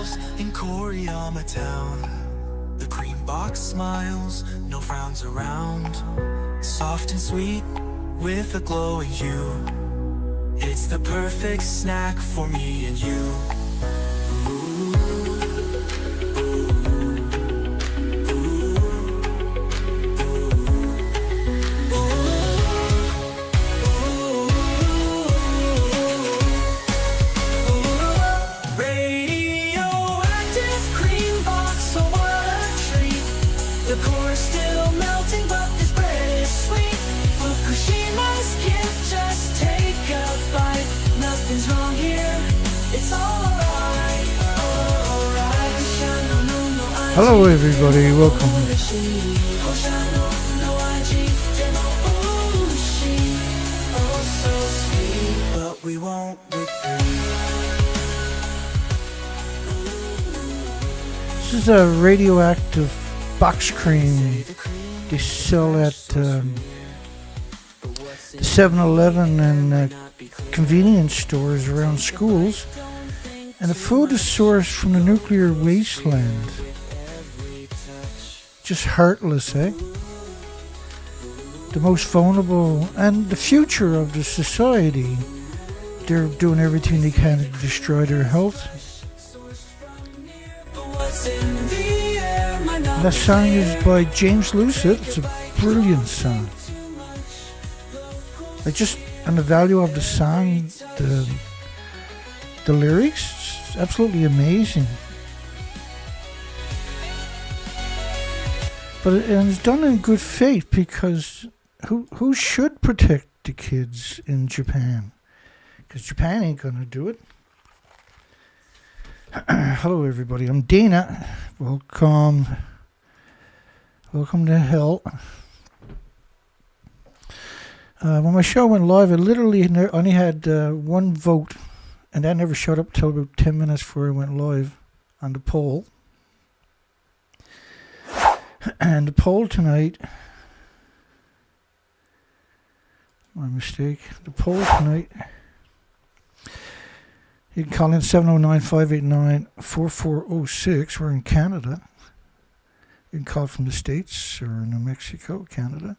house in Koriyama town. The cream box smiles, no frowns around. Soft and sweet, with a glowing hue. It's the perfect snack for me and you. Still melting, but this bread is sweet. Fukushima's gift, just take a bite. Nothing's wrong here, it's alright, alright. Hello everybody, welcome. But we won't retreat. This is a radioactive box cream they sell at 7-Eleven and convenience stores around schools, and the food is sourced from the nuclear wasteland. Just heartless, eh? The most vulnerable and the future of the society. They're doing everything they can to destroy their health. That song is by James Lucid. It's a brilliant song. And the value of the song, the lyrics, it's absolutely amazing. But it's done in good faith, because who should protect the kids in Japan? Because Japan ain't gonna do it. Hello everybody, I'm Dana. Welcome to hell. When my show went live, I literally only had one vote, and that never showed up till about 10 minutes before I went live on the poll. And the poll tonight, my mistake, the poll tonight, you can call in 709-589-4406. We're in Canada. You can call from the States or New Mexico, Canada.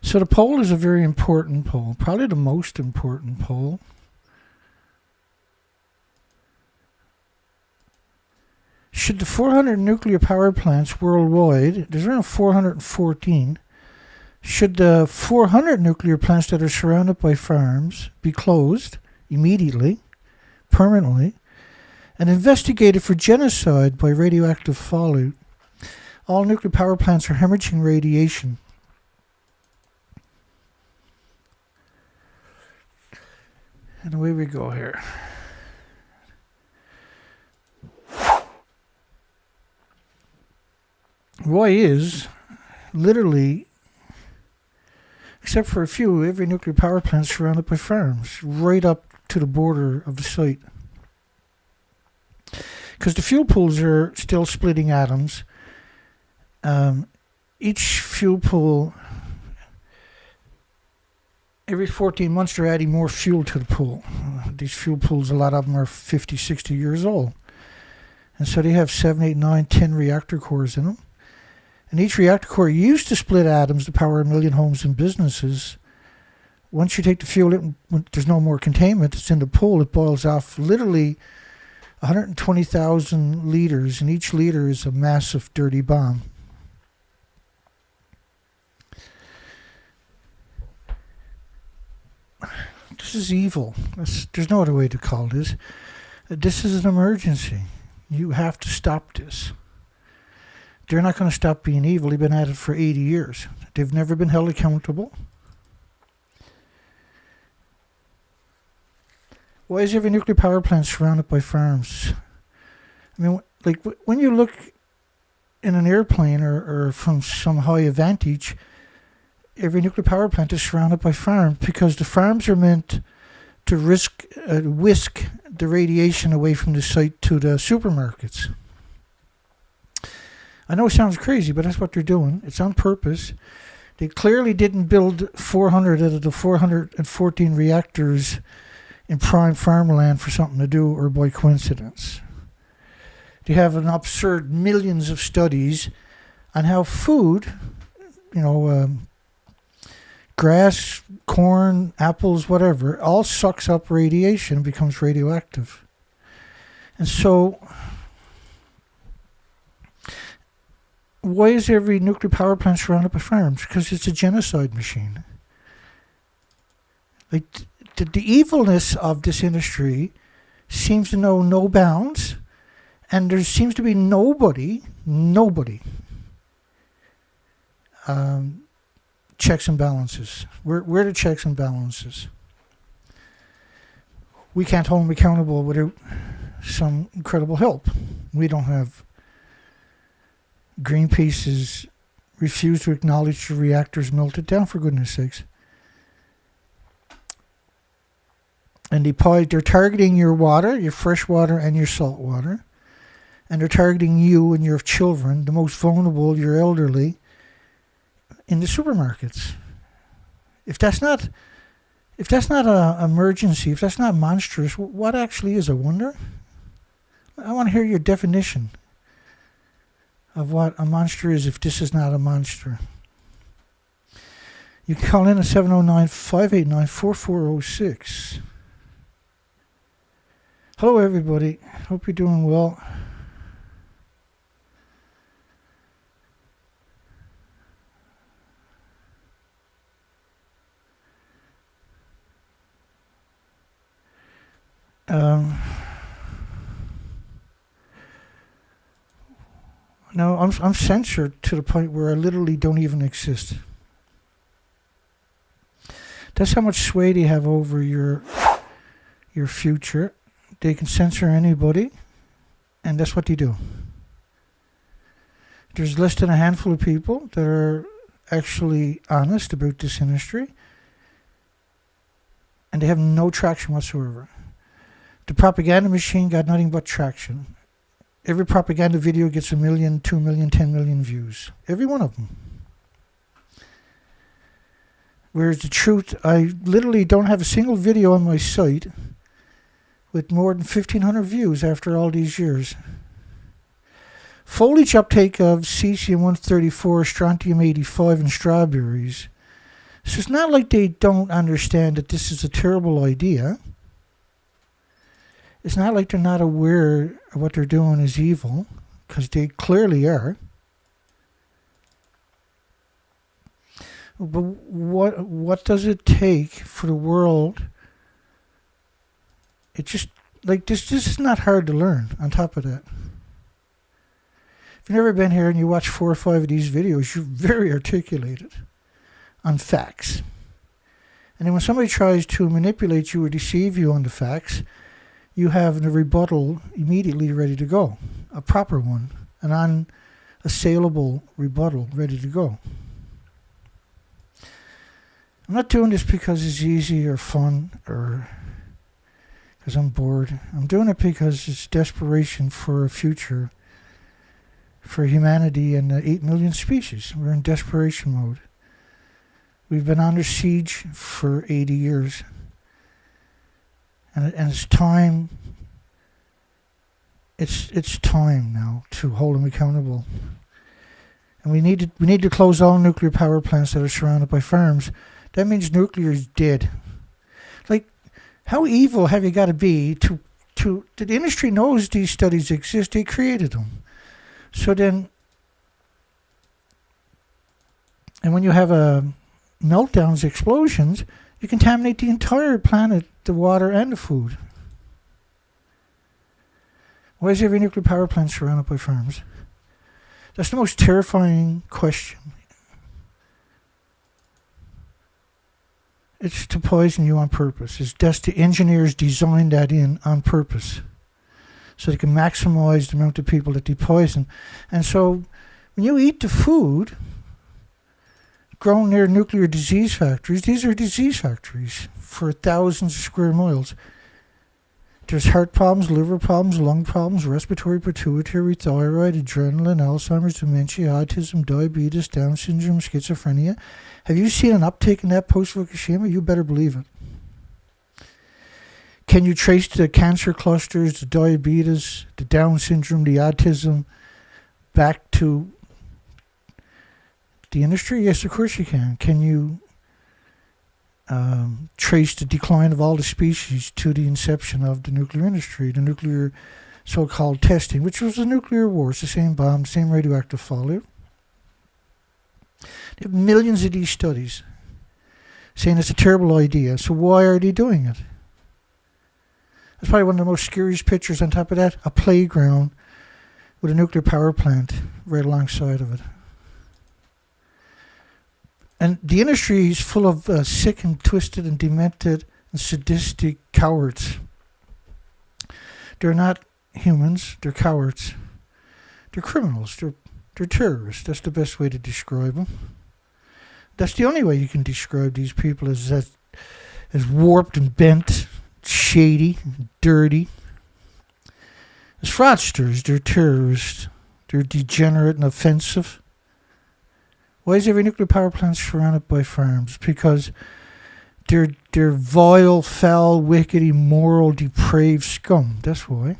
So the poll is a very important poll, probably the most important poll. Should the 400 nuclear power plants worldwide, there's around 414, should the 400 nuclear plants that are surrounded by farms be closed immediately, permanently, and investigated for genocide by radioactive fallout? All nuclear power plants are hemorrhaging radiation. And away we go here. Why is literally, except for a few, every nuclear power plant is surrounded by farms, right up to the border of the site. Because the fuel pools are still splitting atoms. Each fuel pool, every 14 months they're adding more fuel to the pool. These fuel pools, a lot of them are 50, 60 years old. And so they have 7, 8, 9, 10 reactor cores in them. And each reactor core used to split atoms to power 1 million homes and businesses. Once you take the fuel in, when there's no more containment, it's in the pool, it boils off literally 120,000 liters, and each liter is a massive dirty bomb. This is evil. There's no other way to call this. This is an emergency. You have to stop this. They're not going to stop being evil. They've been at it for 80 years. They've never been held accountable. Why is every nuclear power plant surrounded by farms? I mean, like when you look in an airplane or from some high vantage, every nuclear power plant is surrounded by farms, because the farms are meant to whisk the radiation away from the site to the supermarkets. I know it sounds crazy, but that's what they're doing. It's on purpose. They clearly didn't build 400 out of the 414 reactors in prime farmland for something to do or by coincidence. They have an absurd millions of studies on how food, grass, corn, apples, whatever, all sucks up radiation and becomes radioactive. And so, why is every nuclear power plant surrounded by farms? Because it's a genocide machine. Like, the evilness of this industry seems to know no bounds, and there seems to be nobody checks and balances. Where are the checks and balances? We can't hold them accountable without some incredible help. We don't have Greenpeace's refuse to acknowledge the reactors melted down, for goodness sakes. And they're targeting your water, your fresh water and your salt water. And they're targeting you and your children, the most vulnerable, your elderly, in the supermarkets. If that's not an emergency, if that's not monstrous, what actually is, I wonder? I want to hear your definition of what a monster is if this is not a monster. You can call in at 709-589-4406. Hello, everybody. Hope you're doing well. No, I'm censored to the point where I literally don't even exist. That's how much sway they have over your future. They can censor anybody, and that's what they do. There's less than a handful of people that are actually honest about this industry, and they have no traction whatsoever. The propaganda machine got nothing but traction. Every propaganda video gets 1 million, 2 million, 10 million views. Every one of them. Whereas the truth, I literally don't have a single video on my site with more than 1,500 views after all these years. Foliage uptake of cesium-134, strontium-85, and strawberries. So it's not like they don't understand that this is a terrible idea. It's not like they're not aware of what they're doing is evil, because they clearly are. But what does it take for the world? It just, like, this is not hard to learn, on top of that. If you've never been here and you watch 4 or 5 of these videos, you're very articulated on facts. And then when somebody tries to manipulate you or deceive you on the facts, you have the rebuttal immediately ready to go. A proper one. An unassailable rebuttal ready to go. I'm not doing this because it's easy or fun or because I'm bored. I'm doing it because it's desperation for a future for humanity and the 8 million species. We're in desperation mode. We've been under siege for 80 years. And it's time. It's time now to hold them accountable. And we need to close all nuclear power plants that are surrounded by farms. That means nuclear is dead. Like, how evil have you got to be to the industry knows these studies exist. They created them. So then, and when you have meltdowns, explosions, you contaminate the entire planet, the water and the food. Why is every nuclear power plant surrounded by farms? That's the most terrifying question. It's to poison you on purpose. That's the engineers designed that in on purpose, so they can maximize the amount of people that they poison. And so, when you eat the food grown near nuclear disease factories, these are disease factories for thousands of square miles. There's heart problems, liver problems, lung problems, respiratory, pituitary, thyroid, adrenaline, Alzheimer's, dementia, autism, diabetes, Down syndrome, schizophrenia. Have you seen an uptick in that post-Fukushima? You better believe it. Can you trace the cancer clusters, the diabetes, the Down syndrome, the autism back to the industry? Yes, of course you can. Can you trace the decline of all the species to the inception of the nuclear industry, the nuclear so-called testing, which was a nuclear war? It's the same bomb, the same radioactive fallout. They have millions of these studies saying it's a terrible idea. So why are they doing it? That's probably one of the most scariest pictures. On top of that, a playground with a nuclear power plant right alongside of it. And the industry is full of sick and twisted and demented and sadistic cowards. They're not humans, they're cowards. They're criminals, they're terrorists. That's the best way to describe them. That's the only way you can describe these people, as warped and bent, shady, dirty. As fraudsters, they're terrorists. They're degenerate and offensive. Why is every nuclear power plant surrounded by farms? Because they're vile, foul, wicked, immoral, depraved scum. That's why.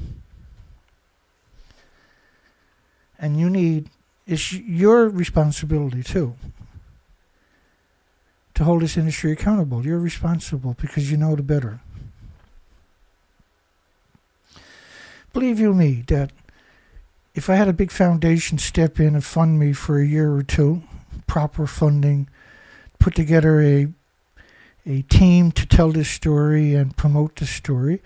And it's your responsibility too to hold this industry accountable. You're responsible because you know the better. Believe you me that if I had a big foundation step in and fund me for a year or two, proper funding, put together a team to tell this story and promote this story,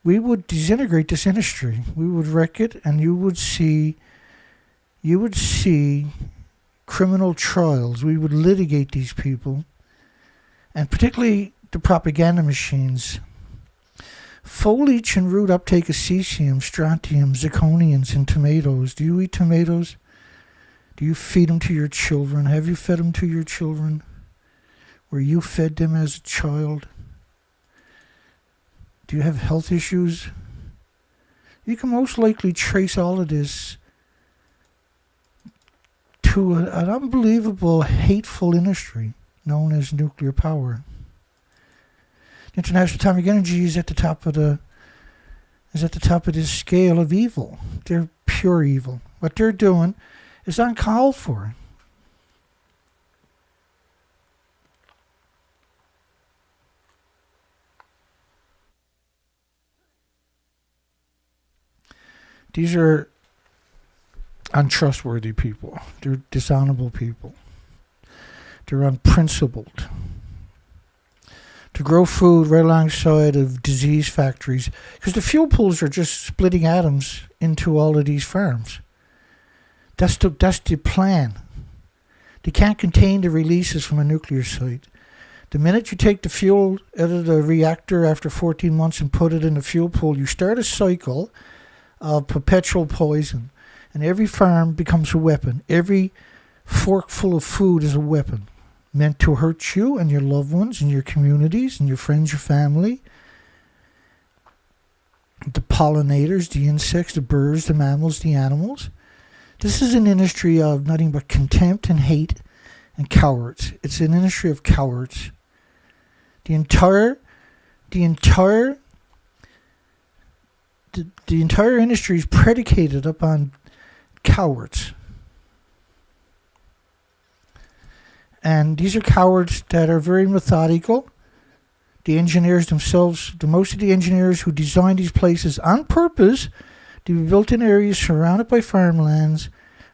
we would disintegrate this industry. We would wreck it, and you would see criminal trials. We would litigate these people, and particularly the propaganda machines. Foliage and root uptake of cesium, strontium, zirconians in tomatoes. Do you eat tomatoes? Do you feed them to your children? Have you fed them to your children? Were you fed them as a child? Do you have health issues? You can most likely trace all of this to an unbelievable, hateful industry known as nuclear power. The International Atomic Energy is at the top of this scale of evil. They're pure evil. What they're doing is uncalled for. These are untrustworthy people. They're dishonorable people. They're unprincipled. To grow food right alongside of disease factories, because the fuel pools are just splitting atoms into all of these farms. That's the plan. They can't contain the releases from a nuclear site. The minute you take the fuel out of the reactor after 14 months and put it in the fuel pool, you start a cycle of perpetual poison. And every farm becomes a weapon. Every forkful of food is a weapon meant to hurt you and your loved ones and your communities and your friends, your family. The pollinators, the insects, the birds, the mammals, the animals. This is an industry of nothing but contempt and hate and cowards. It's an industry of cowards. The entire industry is predicated upon cowards. And these are cowards that are very methodical. The engineers themselves, most of the engineers who designed these places on purpose to be built in areas surrounded by farmlands,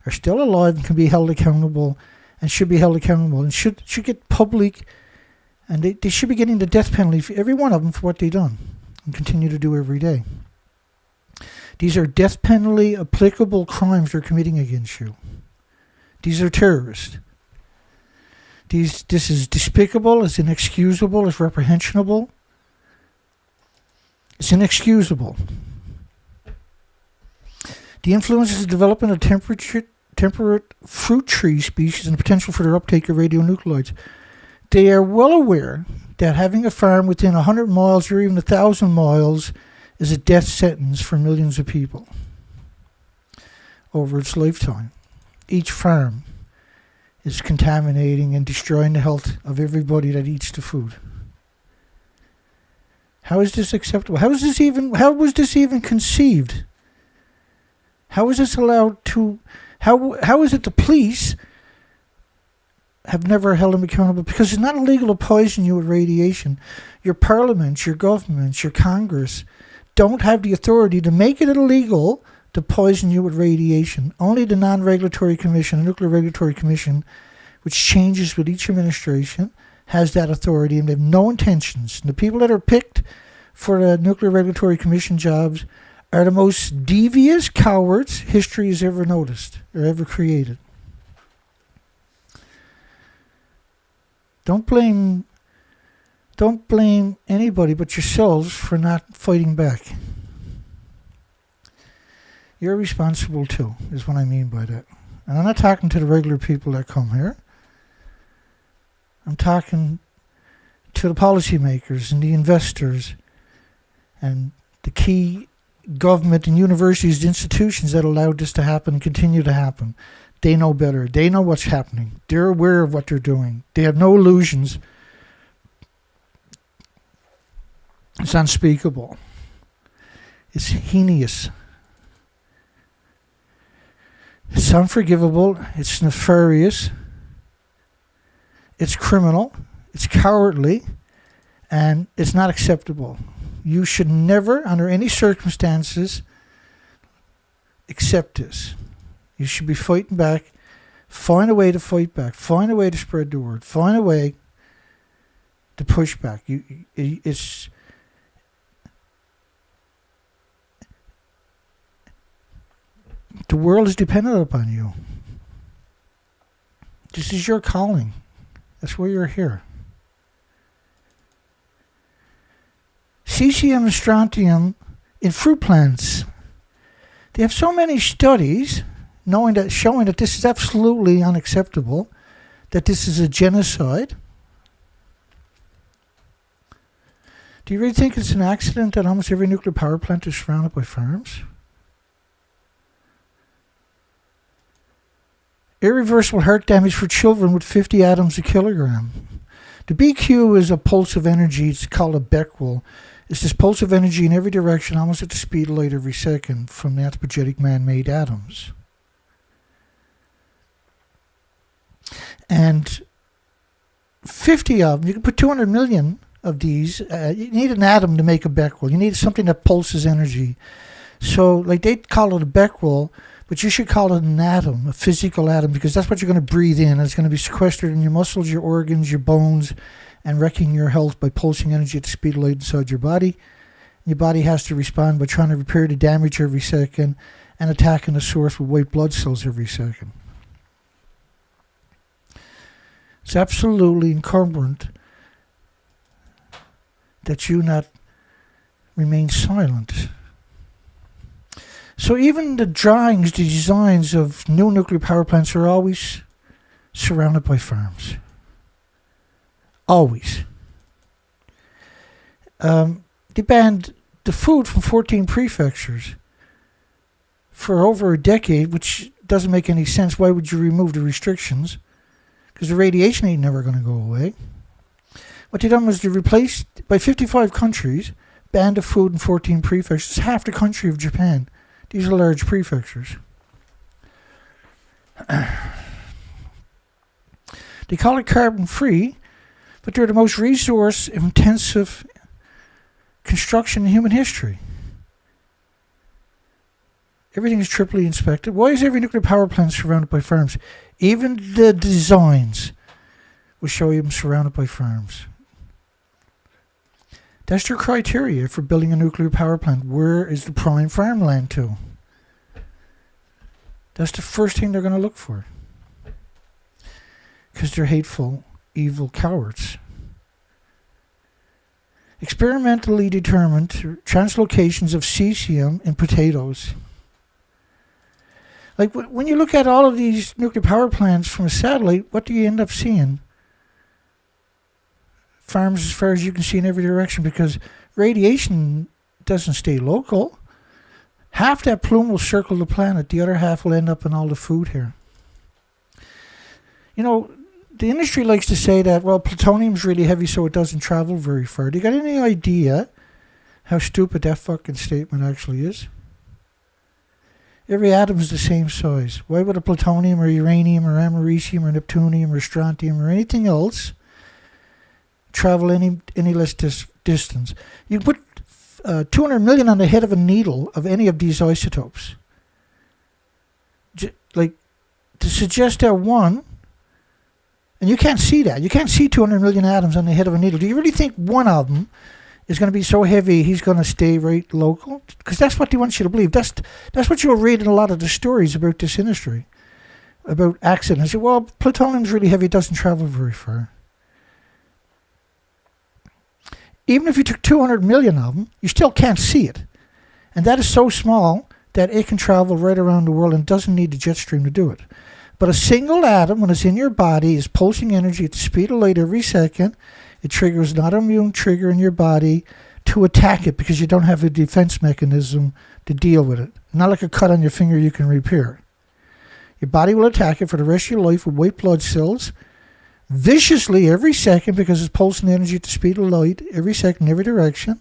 are still alive and can be held accountable and should be held accountable and should get public, and they should be getting the death penalty for every one of them for what they've done and continue to do every day. These are death penalty applicable crimes they're committing against you. These are terrorists. This is despicable, it's inexcusable, it's reprehensible. It's inexcusable. The influences of development of temperate fruit tree species and the potential for their uptake of radionuclides. They are well aware that having a farm within 100 miles or even 1,000 miles is a death sentence for millions of people over its lifetime. Each farm is contaminating and destroying the health of everybody that eats the food. How is this acceptable? How was this even conceived? How is this allowed to... How is it the police have never held them accountable? Because it's not illegal to poison you with radiation. Your parliaments, your governments, your Congress don't have the authority to make it illegal to poison you with radiation. Only the Non-Regulatory Commission, the Nuclear Regulatory Commission, which changes with each administration, has that authority, and they have no intentions. And the people that are picked for the Nuclear Regulatory Commission jobs are the most devious cowards history has ever noticed or ever created. Don't blame anybody but yourselves for not fighting back. You're responsible too, is what I mean by that. And I'm not talking to the regular people that come here. I'm talking to the policymakers and the investors and the key government and universities and institutions that allowed this to happen and continue to happen. They know better. They know what's happening. They're aware of what they're doing. They have no illusions. It's unspeakable. It's heinous. It's unforgivable. It's nefarious. It's criminal. It's cowardly. And it's not acceptable. You should never, under any circumstances, accept this. You should be fighting back. Find a way to fight back. Find a way to spread the word. Find a way to push back. The world is dependent upon you. This is your calling. That's why you're here. Cesium and strontium in fruit plants. They have so many studies showing that this is absolutely unacceptable, that this is a genocide. Do you really think it's an accident that almost every nuclear power plant is surrounded by farms? Irreversible heart damage for children with 50 atoms a kilogram. The BQ is a pulse of energy. It's called a Becquerel. It's this pulse of energy in every direction, almost at the speed of light every second, from the anthropogenic man-made atoms. And 50 of them, you can put 200 million of these. You need an atom to make a Becquerel. You need something that pulses energy. So, like, they call it a Becquerel, but you should call it an atom, a physical atom, because that's what you're going to breathe in. It's going to be sequestered in your muscles, your organs, your bones, and wrecking your health by pulsing energy at the speed of light inside your body. Your body has to respond by trying to repair the damage every second and attacking the source with white blood cells every second. It's absolutely incumbent that you not remain silent. So even the drawings, the designs of new nuclear power plants are always surrounded by farms. Always. They banned the food from 14 prefectures for over a decade, which doesn't make any sense. Why would you remove the restrictions? Because the radiation ain't never going to go away. What they done was they replaced, by 55 countries, banned the food in 14 prefectures. It's half the country of Japan. These are large prefectures. They call it carbon-free, but they're the most resource-intensive construction in human history. Everything is triply inspected. Why is every nuclear power plant surrounded by farms? Even the designs will show you them surrounded by farms. That's their criteria for building a nuclear power plant. Where is the prime farmland to? That's the first thing they're going to look for. Because they're hateful, evil cowards. Experimentally determined translocations of cesium in potatoes. Like when you look at all of these nuclear power plants from a satellite, what do you end up seeing? Farms as far as you can see in every direction, because radiation doesn't stay local. Half that plume will circle the planet. The other half will end up in all the food here. You know, the industry likes to say that, well, plutonium's really heavy so it doesn't travel very far. Do you got any idea how stupid that fucking statement actually is? Every atom is the same size. Why would a plutonium or uranium or americium or neptunium or strontium or anything else travel any less distance? You can put 200 million on the head of a needle of any of these isotopes. Like, to suggest that one, and you can't see that. You can't see 200 million atoms on the head of a needle. Do you really think one of them is going to be so heavy he's going to stay right local? Because that's what they want you to believe. That's what you'll read in a lot of the stories about this industry, about accidents. Well, plutonium's really heavy, it doesn't travel very far. Even if you took 200 million of them, you still can't see it. And that is so small that it can travel right around the world and doesn't need the jet stream to do it. But a single atom, when it's in your body, is pulsing energy at the speed of light every second. It triggers an autoimmune trigger in your body to attack it because you don't have a defense mechanism to deal with it. Not like a cut on your finger you can repair. Your body will attack it for the rest of your life with white blood cells, viciously every second because it's pulsing energy at the speed of light every second, every direction.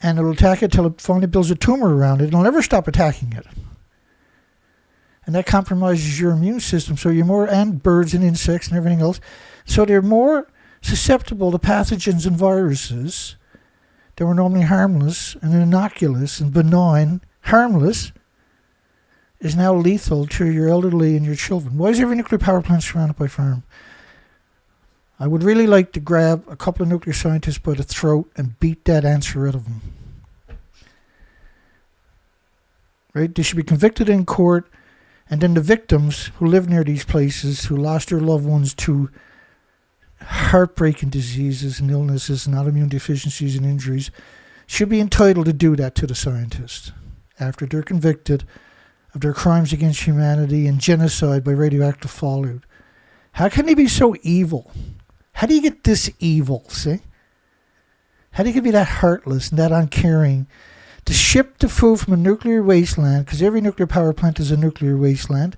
And it'll attack it until it finally builds a tumor around it. It'll never stop attacking it. And that compromises your immune system. So you're more, and birds and insects and everything else. So they're more susceptible to pathogens and viruses that were normally harmless and innocuous and benign. Harmless is now lethal to your elderly and your children. Why is every nuclear power plant surrounded by farm? I would really like to grab a couple of nuclear scientists by the throat and beat that answer out of them. Right? They should be convicted in court, and then the victims who live near these places, who lost their loved ones to heartbreaking diseases and illnesses and autoimmune deficiencies and injuries, should be entitled to do that to the scientists after they're convicted of their crimes against humanity and genocide by radioactive fallout. How can they be so evil? How do you get this evil, see? How do you be that heartless and that uncaring to ship the food from a nuclear wasteland, because every nuclear power plant is a nuclear wasteland,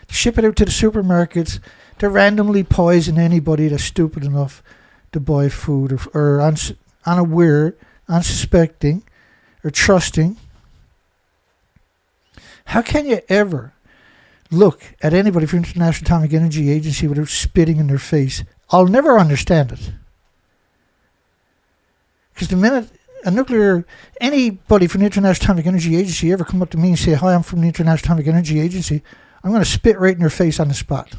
to ship it out to the supermarkets to randomly poison anybody that's stupid enough to buy food or unaware, unsuspecting, or trusting? How can you ever look at anybody from the International Atomic Energy Agency without spitting in their face? I'll never understand it. Because the minute anybody from the International Atomic Energy Agency ever come up to me and say, "Hi, I'm from the International Atomic Energy Agency," I'm going to spit right in their face on the spot.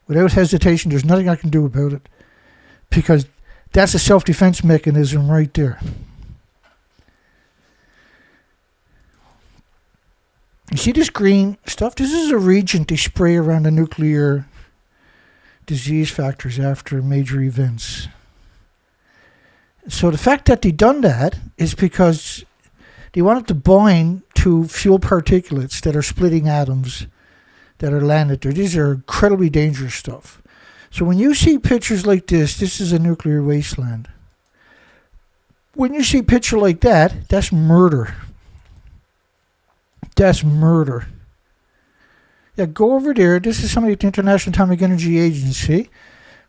Without hesitation, there's nothing I can do about it. Because that's a self-defense mechanism right there. You see this green stuff? This is a reagent they spray around the nuclear disease factors after major events. So the fact that they done that is because they wanted to bind to fuel particulates that are splitting atoms that are landed there. These are incredibly dangerous stuff. So when you see pictures like this is a nuclear wasteland. When you see a picture like that, that's murder. That's murder. Yeah, go over there. This is somebody at the International Atomic Energy Agency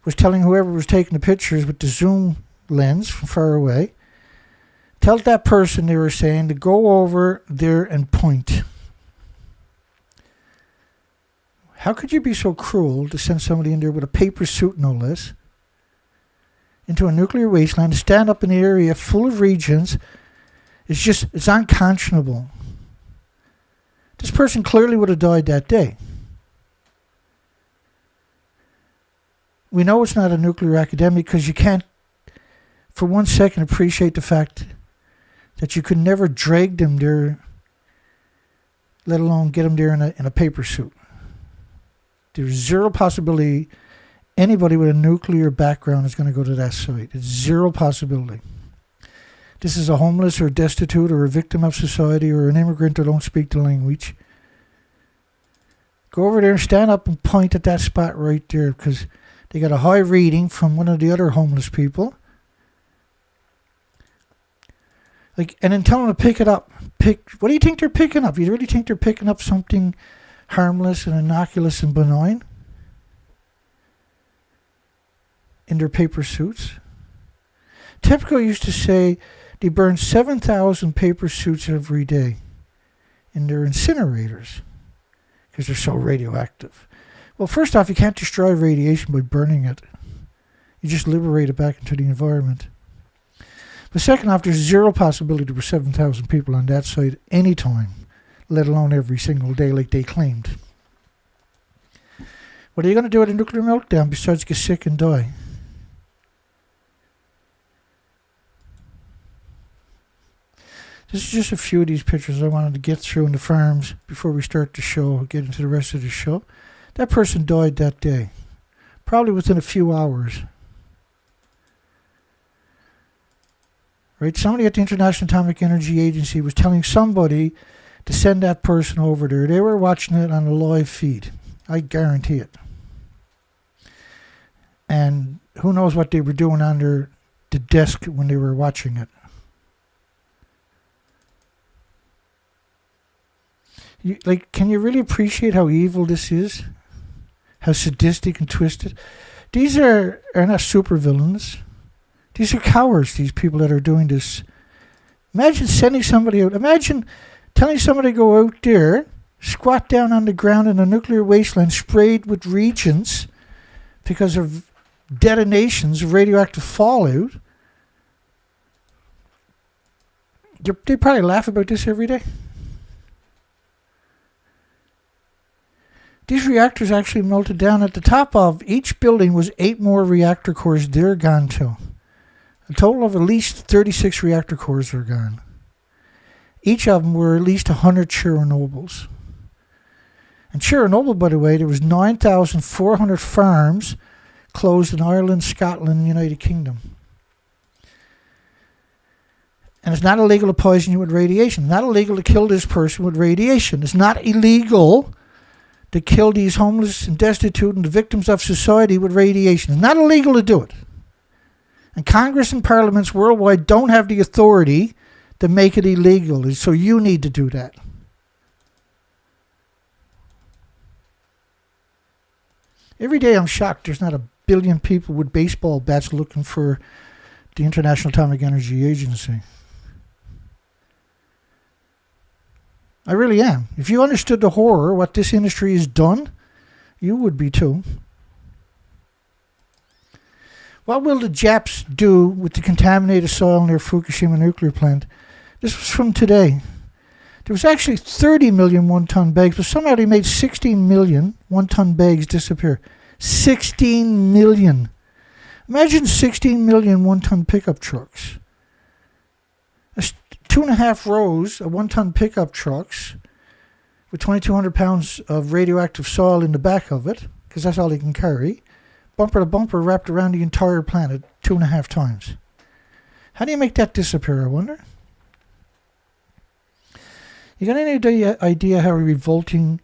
was telling whoever was taking the pictures with the zoom lens from far away, tell that person they were saying to go over there and point. How could you be so cruel to send somebody in there with a paper suit, no less, into a nuclear wasteland, to stand up in an area full of regions? It's unconscionable. This person clearly would have died that day. We know it's not a nuclear academic because you can't for 1 second appreciate the fact that you could never drag them there, let alone get them there in a paper suit. There's zero possibility anybody with a nuclear background is going to go to that site. It's zero possibility. This is a homeless or destitute or a victim of society or an immigrant who don't speak the language. Go over there and stand up and point at that spot right there because they got a high reading from one of the other homeless people. And then tell them to pick it up. What do you think they're picking up? You really think they're picking up something harmless and innocuous and benign in their paper suits? TEPCO used to say they burn 7,000 paper suits every day in their incinerators because they're so radioactive. Well, first off, you can't destroy radiation by burning it. You just liberate it back into the environment. But second off, there's zero possibility for 7,000 people on that site anytime, let alone every single day like they claimed. What are you going to do at a nuclear meltdown besides get sick and die? This is just a few of these pictures I wanted to get through in the farms before we start the show, get into the rest of the show. That person died that day, probably within a few hours. Right? Somebody at the International Atomic Energy Agency was telling somebody to send that person over there. They were watching it on a live feed. I guarantee it. And who knows what they were doing under the desk when they were watching it. Can you really appreciate how evil this is? How sadistic and twisted? These are not supervillains. These are cowards, these people that are doing this. Imagine sending somebody out. Imagine telling somebody to go out there, squat down on the ground in a nuclear wasteland sprayed with reagents because of detonations of radioactive fallout. They probably laugh about this every day. These reactors actually melted down. At the top of each building was 8 more reactor cores they're gone to. A total of at least 36 reactor cores are gone. Each of them were at least 100 Chernobyls. And Chernobyl, by the way, there was 9,400 farms closed in Ireland, Scotland, and the United Kingdom. And it's not illegal to poison you with radiation. It's not illegal to kill this person with radiation. It's not illegal to kill these homeless and destitute and the victims of society with radiation. It's not illegal to do it. And Congress and parliaments worldwide don't have the authority to make it illegal. So you need to do that. Every day I'm shocked there's not a billion people with baseball bats looking for the International Atomic Energy Agency. I really am. If you understood the horror, what this industry has done, you would be too. What will the Japs do with the contaminated soil in their Fukushima nuclear plant? This was from today. There was actually 30 million one-ton bags, but somehow they made 16 million one-ton bags disappear. 16 million. Imagine 16 million one-ton pickup trucks. That's 2.5 rows of one-ton pickup trucks with 2,200 pounds of radioactive soil in the back of it, because that's all they can carry. Bumper to bumper wrapped around the entire planet 2.5 times. How do you make that disappear, I wonder? You got any idea how revolting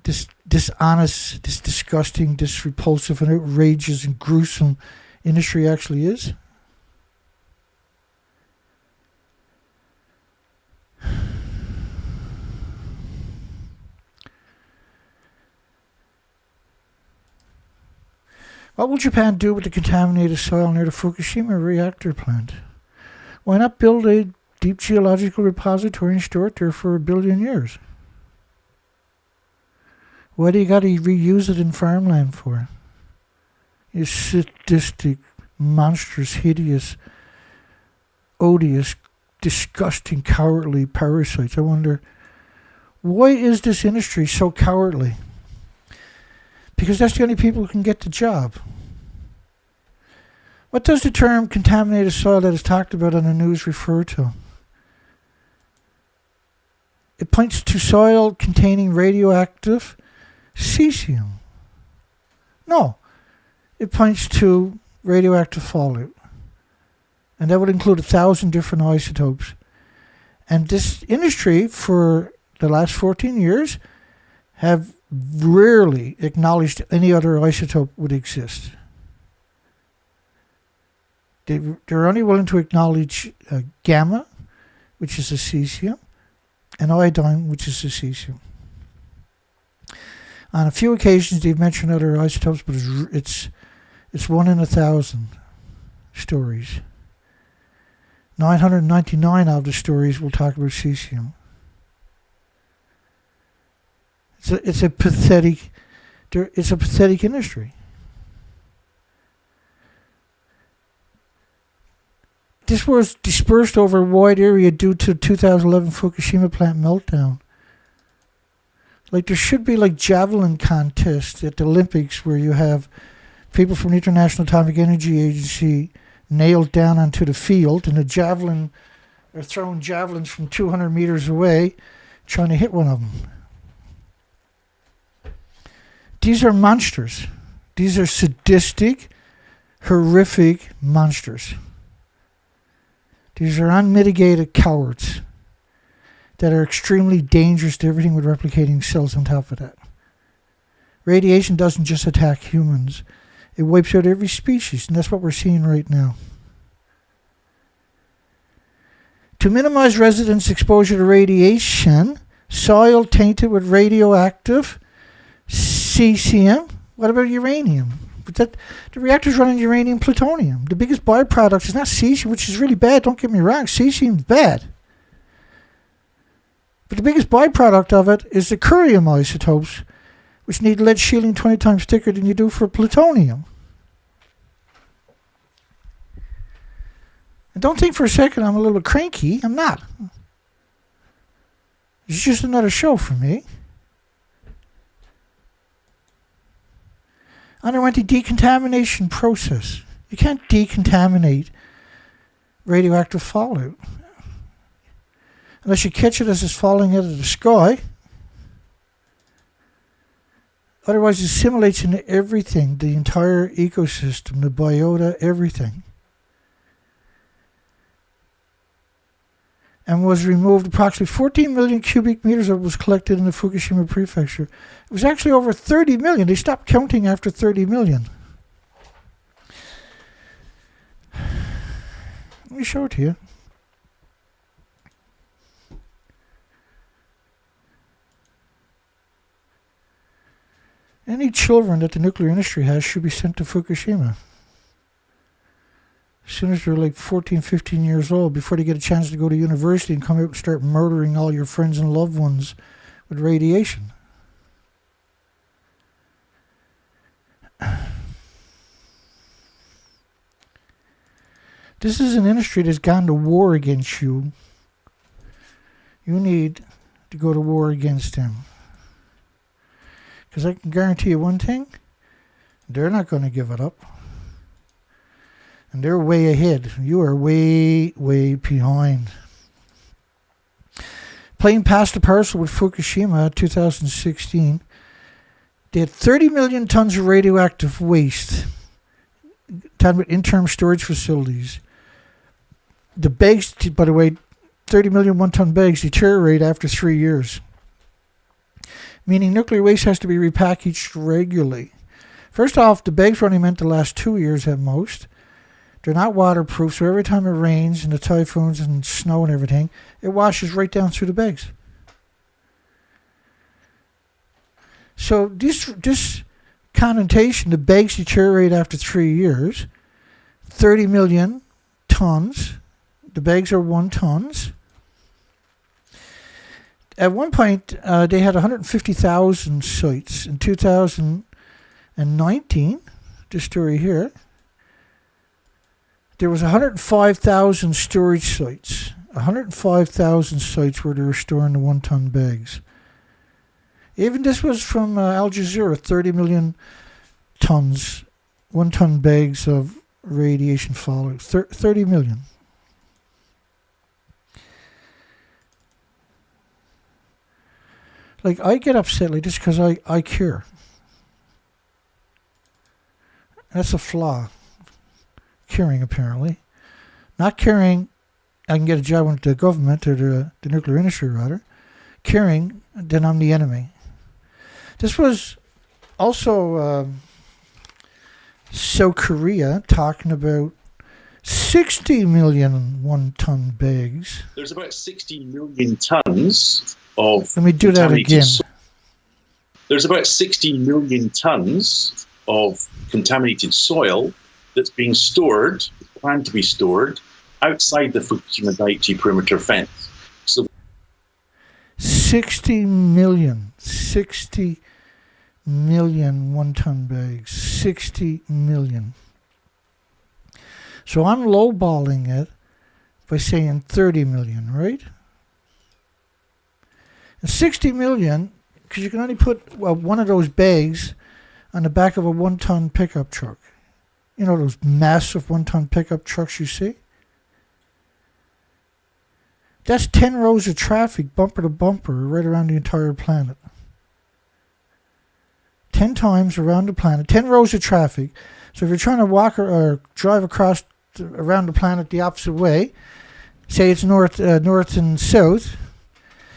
this dishonest, this disgusting, this repulsive and outrageous and gruesome industry actually is? What will Japan do with the contaminated soil near the Fukushima reactor plant? Why not build a deep geological repository and store it there for 1 billion years? Why do you got to reuse it in farmland for? You sadistic, monstrous, hideous, odious, disgusting, cowardly parasites. I wonder, why is this industry so cowardly? Because that's the only people who can get the job. What does the term contaminated soil that is talked about on the news refer to? It points to soil containing radioactive cesium. No, it points to radioactive fallout. And that would include 1,000 different isotopes. And this industry, for the last 14 years, have rarely acknowledged any other isotope would exist. They're only willing to acknowledge gamma, which is a cesium, and iodine, which is a cesium. On a few occasions, they've mentioned other isotopes, but it's 1 in 1,000 stories. 999 of the stories will talk about cesium. It's a pathetic industry. This was dispersed over a wide area due to 2011 Fukushima plant meltdown. Like, there should be like javelin contests at the Olympics where you have people from the International Atomic Energy Agency nailed down onto the field, and they're throwing javelins from 200 meters away, trying to hit one of them. These are monsters. These are sadistic, horrific monsters. These are unmitigated cowards that are extremely dangerous to everything with replicating cells on top of that. Radiation doesn't just attack humans. It wipes out every species, and that's what we're seeing right now. To minimize residents' exposure to radiation, soil tainted with radioactive cesium. What about uranium? The reactors run on uranium plutonium. The biggest byproduct is not cesium, which is really bad. Don't get me wrong. Cesium is bad. But the biggest byproduct of it is the curium isotopes, which need lead shielding 20 times thicker than you do for plutonium. And don't think for a second I'm a little cranky. I'm not. It's just another show for me. Underwent the decontamination process. You can't decontaminate radioactive fallout unless you catch it as it's falling out of the sky. Otherwise, it assimilates into everything, the entire ecosystem, the biota, everything. And was removed. Approximately 14 million cubic meters of it was collected in the Fukushima prefecture. It was actually over 30 million. They stopped counting after 30 million. Let me show it to you. Any children that the nuclear industry has should be sent to Fukushima as soon as they're like 14, 15 years old, before they get a chance to go to university and come out and start murdering all your friends and loved ones with radiation. This is an industry that's gone to war against you. You need to go to war against them. Because I can guarantee you one thing, they're not going to give it up. And they're way ahead. You are way, way behind. Plane passed a parcel with Fukushima 2016. They had 30 million tons of radioactive waste. Talking about interim storage facilities. The bags, by the way, 30 million one-ton bags deteriorate after 3 years. Meaning nuclear waste has to be repackaged regularly. First off, the bags were only meant to last 2 years at most. They're not waterproof, so every time it rains and the typhoons and snow and everything, it washes right down through the bags. So this connotation, the bags deteriorate after 3 years. 30 million tons. The bags are 1 tons. At one point, they had 150,000 sites. In 2019, this story here, there was 105,000 storage sites. 105,000 sites where they were storing the 1-ton bags. Even this was from Al Jazeera, 30 million tons, 1-ton bags of radiation fallout. 30 million. Like, I get upset like this because I care. That's a flaw. Caring, apparently. Not caring I can get a job with the government or the nuclear industry, rather. Caring, then I'm the enemy. This was also South Korea talking about 60 million one-ton bags. There's about 60 million tons of. Let me do that again. There's about 60 million tons of contaminated soil that's being stored, planned to be stored, outside the Fukushima Daiichi perimeter fence. So 60 million one-ton bags. 60 million. So I'm lowballing it by saying 30 million, right? And 60 million, because you can only put one of those bags on the back of a one-ton pickup truck. You know those massive one-ton pickup trucks you see? That's 10 rows of traffic, bumper to bumper, right around the entire planet. 10 times around the planet, 10 rows of traffic. So if you're trying to walk or drive across around the planet the opposite way, say it's north and south.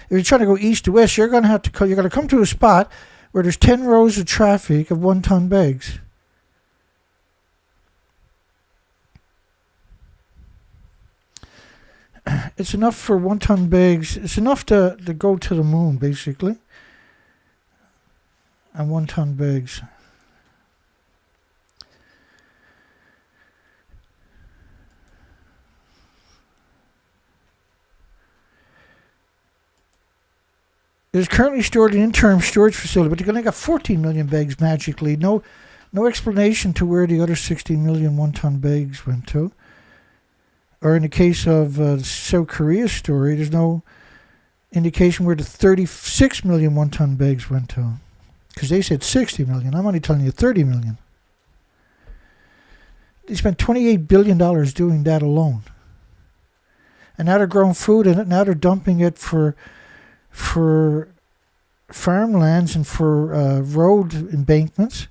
If you're trying to go east to west, you're going to come to a spot where there's 10 rows of traffic of one-ton bags. It's enough for one-ton bags. It's enough to go to the moon, basically. And one-ton bags. It is currently stored in an interim storage facility, but you're going to get 14 million bags magically. No explanation to where the other 16 million one-ton bags went to. Or in the case of the South Korea story, there's no indication where the 36 million one-ton bags went to. Because they said 60 million. I'm only telling you 30 million. They spent $28 billion doing that alone. And now they're growing food in it. Now they're dumping it for farmlands and for road embankments.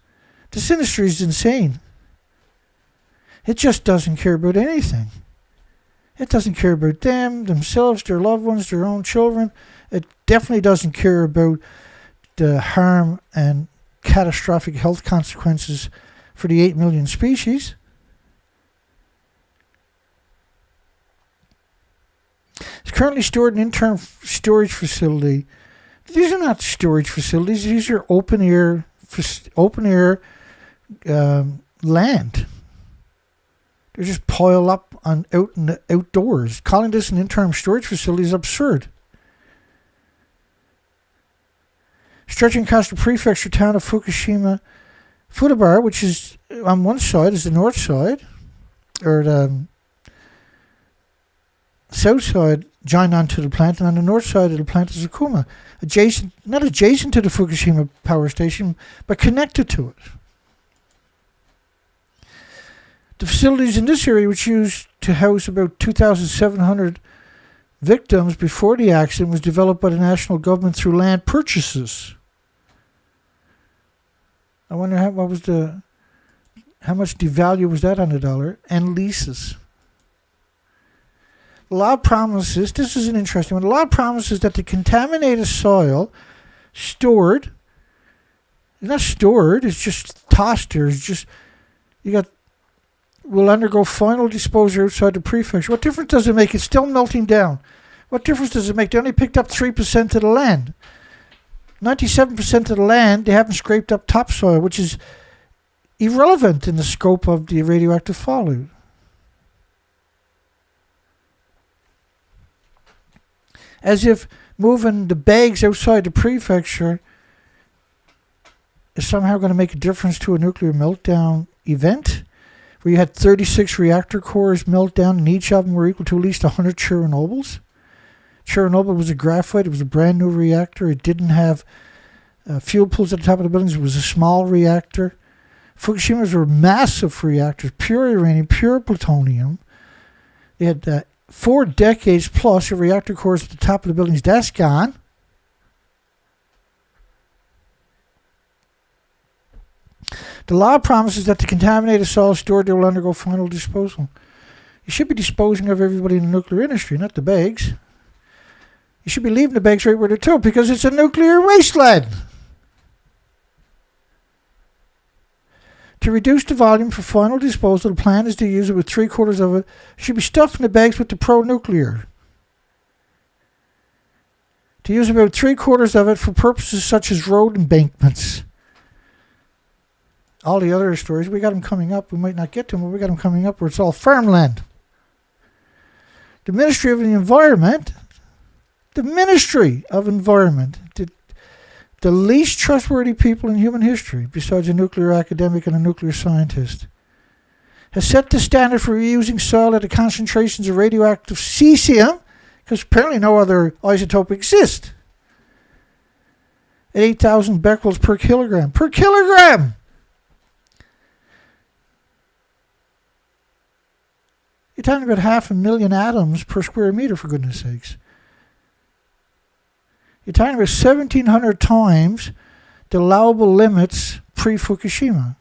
This industry is insane. It just doesn't care about anything. It doesn't care about themselves, their loved ones, their own children. It definitely doesn't care about the harm and catastrophic health consequences for the 8 million species. It's currently stored in an interim storage facility. These are not storage facilities. These are open air land. They just pile up out in the outdoors. Calling this an interim storage facility is absurd. Stretching across the prefecture town of Fukushima, Fukushima, which is on one side is the north side, or the south side joined onto the plant, and on the north side of the plant is Akuma, not adjacent to the Fukushima power station, but connected to it. The facilities in this area, which used to house about 2,700 victims before the accident, was developed by the national government through land purchases. I wonder how much the value was that on the dollar, and leases. The law promises, this is an interesting one, the law promises that the contaminated soil stored, it's not stored, it's just tossed there, will undergo final disposal outside the prefecture. What difference does it make? It's still melting down. What difference does it make? They only picked up 3% of the land. 97% of the land, they haven't scraped up topsoil, which is irrelevant in the scope of the radioactive fallout. As if moving the bags outside the prefecture is somehow going to make a difference to a nuclear meltdown event, where you had 36 reactor cores melt down, and each of them were equal to at least 100 Chernobyls. Chernobyl was a graphite. It was a brand new reactor. It didn't have fuel pools at the top of the buildings. It was a small reactor. Fukushimas were massive reactors, pure uranium, pure plutonium. They had 4 decades plus of reactor cores at the top of the buildings. That's gone. The law promises that the contaminated soil stored there will undergo final disposal. You should be disposing of everybody in the nuclear industry, not the bags. You should be leaving the bags right where they're told, because it's a nuclear wasteland. To reduce the volume for final disposal, the plan is to use about 3/4 of it should be stuffed in the bags with the pro-nuclear. To use about 3/4 of it for purposes such as road embankments. All the other stories, we got them coming up. We might not get to them, but we got them coming up where it's all farmland. The Ministry of the Environment, the least trustworthy people in human history, besides a nuclear academic and a nuclear scientist, has set the standard for reusing soil at the concentrations of radioactive cesium, because apparently no other isotope exists, at 8,000 becquerels per kilogram. Per kilogram! You're talking about 500,000 atoms per square meter, for goodness sakes. You're talking about 1,700 times the allowable limits pre-Fukushima.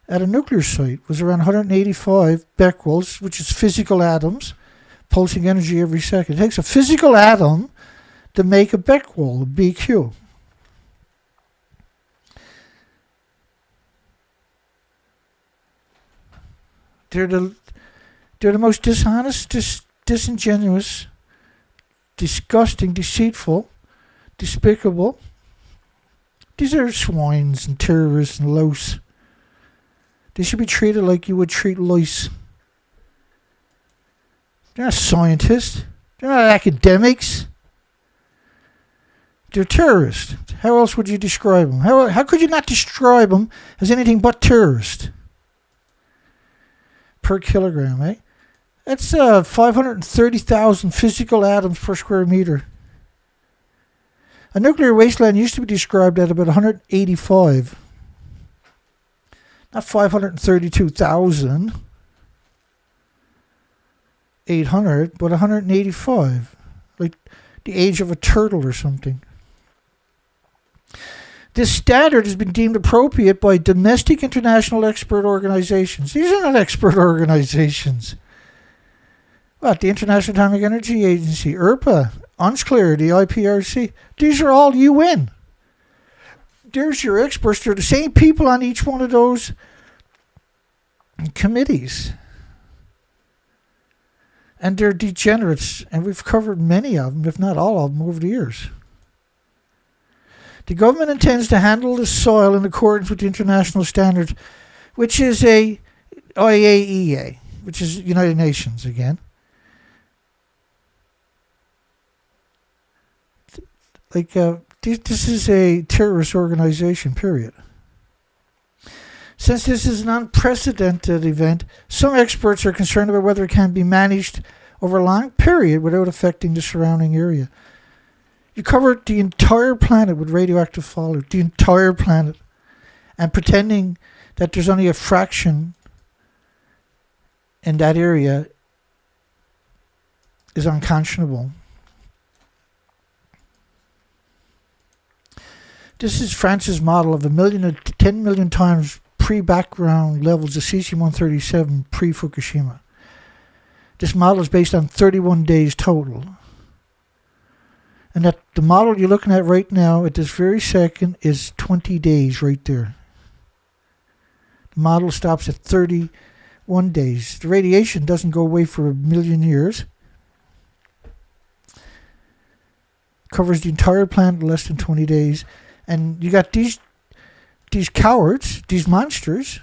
At a nuclear site was around 185 becquerels, which is physical atoms, pulsing energy every second. It takes a physical atom to make a becquerel, a BQ. They're the most dishonest, disingenuous, disgusting, deceitful, despicable. These are swines and terrorists and louse. They should be treated like you would treat lice. They're not scientists. They're not academics. They're terrorists. How else would you describe them? How could you not describe them as anything but terrorist? Per kilogram, eh? That's 530,000 physical atoms per square meter. A nuclear wasteland used to be described at about 185. Not 532,800, but 185. Like the age of a turtle or something. This standard has been deemed appropriate by domestic international expert organizations. These are not expert organizations. What, the International Atomic Energy Agency, IRPA, UNSCLEAR, the IPRC. These are all UN. There's your experts. They're the same people on each one of those committees. And they're degenerates, and we've covered many of them, if not all of them, over the years. The government intends to handle the soil in accordance with the international standards, which is a IAEA, which is United Nations again. This is a terrorist organization, period. Since this is an unprecedented event, some experts are concerned about whether it can be managed over a long period without affecting the surrounding area. You covered the entire planet with radioactive fallout, the entire planet, and pretending that there's only a fraction in that area is unconscionable. This is France's model of 10 million times pre-background levels of cesium-137 pre-Fukushima. This model is based on 31 days total. And that the model you're looking at right now at this very second is 20 days right there. The model stops at 31 days. The radiation doesn't go away for 1 million years. Covers the entire planet in less than 20 days. And you got these cowards, these monsters.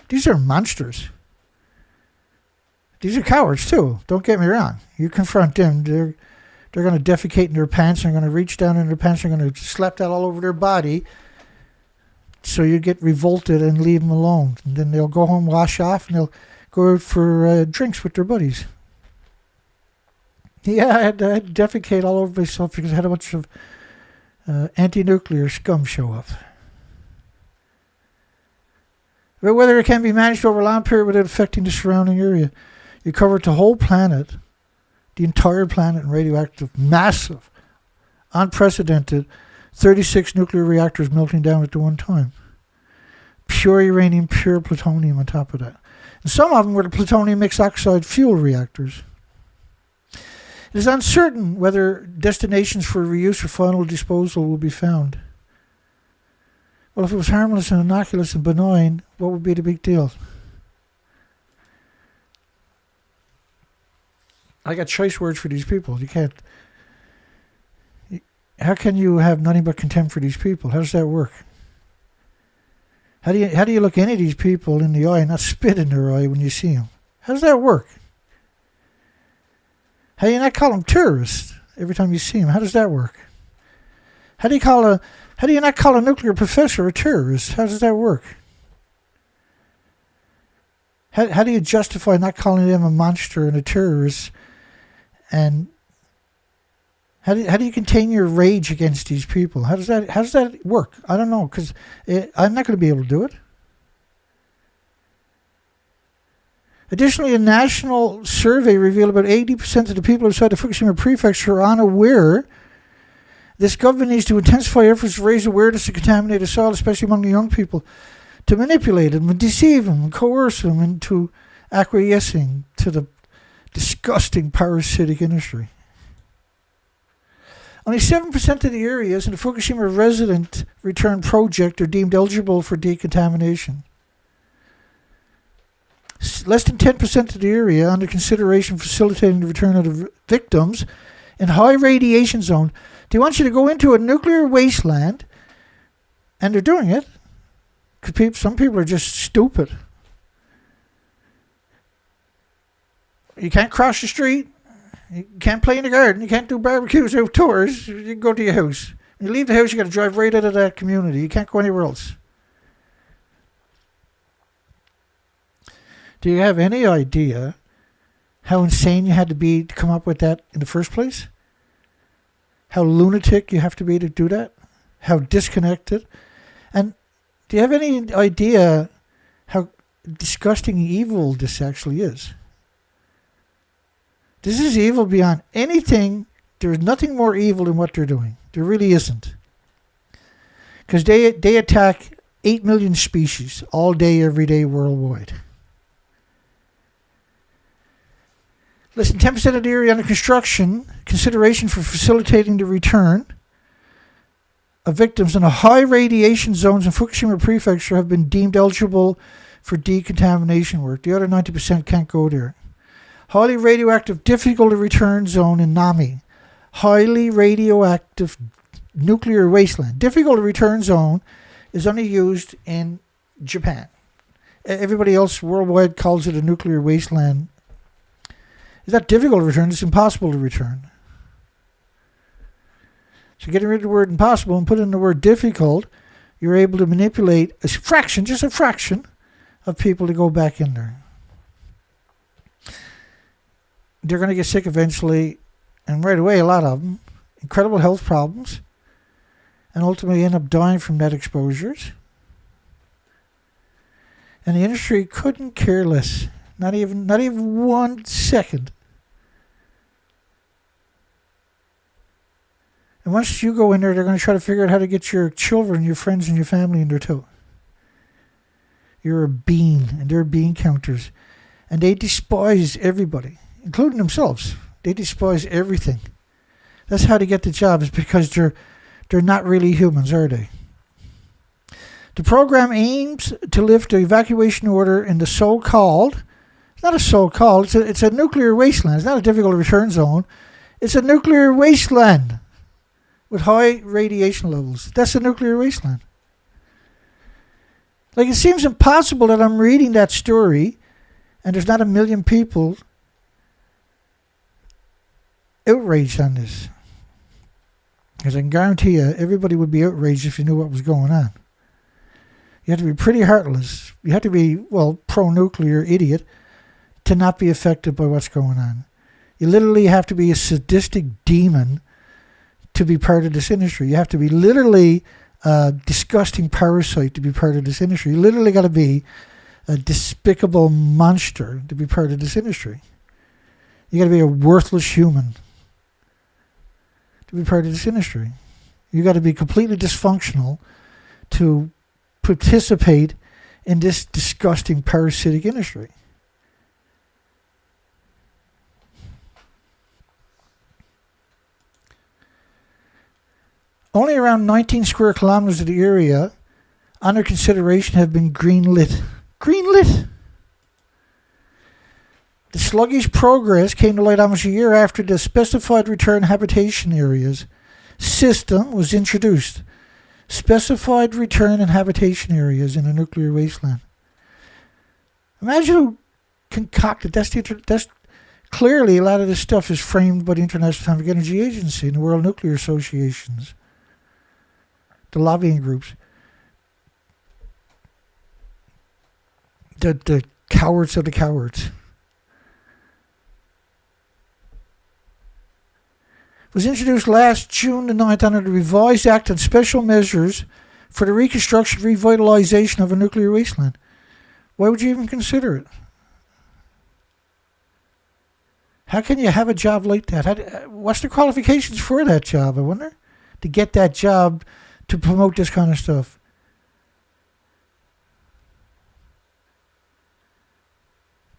These are monsters. These are cowards too. Don't get me wrong. You confront them, they're going to defecate in their pants. They're going to reach down in their pants. They're going to slap that all over their body. So you get revolted and leave them alone. And then they'll go home, wash off, and they'll go out for drinks with their buddies. Yeah, I had to defecate all over myself because I had a bunch of anti-nuclear scum show up. But whether it can be managed over a long period without affecting the surrounding area. You covered the whole planet, the entire planet in radioactive, massive, unprecedented 36 nuclear reactors melting down at the one time. Pure uranium, pure plutonium on top of that. And some of them were the plutonium mixed oxide fuel reactors. It is uncertain whether destinations for reuse or final disposal will be found. Well, if it was harmless and innocuous and benign, what would be the big deal? I got choice words for these people. You can't. How can you have nothing but contempt for these people? How does that work? How do you look any of these people in the eye and not spit in their eye when you see them? How does that work? How do you not call them terrorists every time you see them? How does that work? How do you not call a nuclear professor a terrorist? How does that work? How do you justify not calling them a monster and a terrorist? And how do you contain your rage against these people? How does that work? I don't know, because I'm not going to be able to do it. Additionally, a national survey revealed about 80% of the people outside the Fukushima prefecture are unaware. This government needs to intensify efforts to raise awareness of contaminated soil, especially among the young people, to manipulate them and deceive them and coerce them into acquiescing to the disgusting parasitic industry. Only 7% of the areas in the Fukushima resident return project are deemed eligible for decontamination. Less than 10% of the area under consideration facilitating the return of the victims in high radiation zone. They want you to go into a nuclear wasteland, and they're doing it because some people are just stupid. You can't cross the street. You can't play in the garden. You can't do barbecues or tours. You can go to your house. When you leave the house, you got to drive right out of that community. You can't go anywhere else. Do you have any idea how insane you had to be to come up with that in the first place? How lunatic you have to be to do that? How disconnected? And do you have any idea how disgusting evil this actually is? This is evil beyond anything. There is nothing more evil than what they're doing. There really isn't. Because they attack 8 million species all day, every day, worldwide. Less than 10% of the area under construction, consideration for facilitating the return of victims in the high radiation zones in Fukushima Prefecture have been deemed eligible for decontamination work. The other 90% can't go there. Highly radioactive, difficult to return zone in Nami. Highly radioactive nuclear wasteland. Difficult to return zone is only used in Japan. Everybody else worldwide calls it a nuclear wasteland. It's not difficult to return, it's impossible to return. So getting rid of the word impossible and put in the word difficult, you're able to manipulate a fraction, just a fraction, of people to go back in there. They're going to get sick eventually, and right away, a lot of them. Incredible health problems, and ultimately end up dying from net exposures. And the industry couldn't care less. Not even 1 second. And once you go in there, they're going to try to figure out how to get your children, your friends, and your family in there too. You're a bean, and they're bean counters. And they despise everybody, including themselves. They despise everything. That's how they get the job, is because they're not really humans, are they? The program aims to lift the evacuation order in the so-called, it's not a so-called, it's a nuclear wasteland. It's not a difficult return zone. It's a nuclear wasteland with high radiation levels. That's a nuclear wasteland. Like, it seems impossible that I'm reading that story and there's not a million people outraged on this. Because I can guarantee you, everybody would be outraged if you knew what was going on. You have to be pretty heartless. You have to be, well, pro-nuclear idiot to not be affected by what's going on. You literally have to be a sadistic demon to be part of this industry. You have to be literally a disgusting parasite to be part of this industry. You literally got to be a despicable monster to be part of this industry. You got to be a worthless human to be part of this industry. You got to be completely dysfunctional to participate in this disgusting parasitic industry. Only around 19 square kilometers of the area under consideration have been greenlit. Greenlit! The sluggish progress came to light almost a year after the specified return habitation areas system was introduced. Specified return and habitation areas in a nuclear wasteland. Imagine who concocted. That's clearly a lot of this stuff is framed by the International Atomic Energy Agency and the World Nuclear Associations, the lobbying groups, the cowards of the cowards. Was introduced last June the 9th under the revised Act on Special Measures for the Reconstruction and Revitalization of a Nuclear Wasteland. Why would you even consider it? How can you have a job like that? What's the qualifications for that job, I wonder? To get that job to promote this kind of stuff.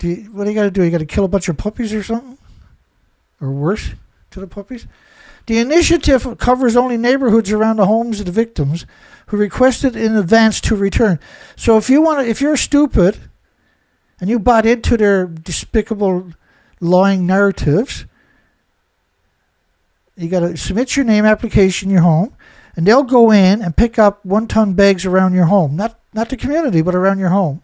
What do you got to do? You got to kill a bunch of puppies or something? Or worse to the puppies? The initiative covers only neighborhoods around the homes of the victims who requested in advance to return. So if you're stupid and you bought into their despicable lying narratives, you got to submit your name application in your home, and they'll go in and pick up 1-ton bags around your home, not the community, but around your home.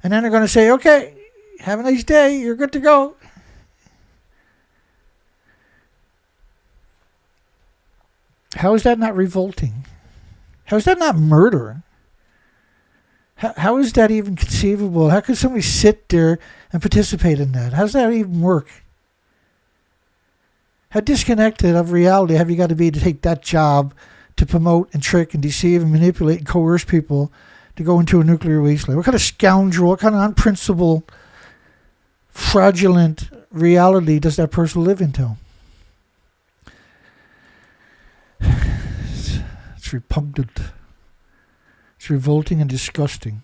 And then they're going to say, okay, have a nice day, you're good to go. How is that not revolting? How is that not murder? How is that even conceivable? How could somebody sit there and participate in that? How does that even work? How disconnected of reality have you got to be to take that job to promote and trick and deceive and manipulate and coerce people to go into a nuclear wasteland? What kind of scoundrel, what kind of unprincipled, fraudulent reality does that person live into? It's repugnant. It's revolting and disgusting.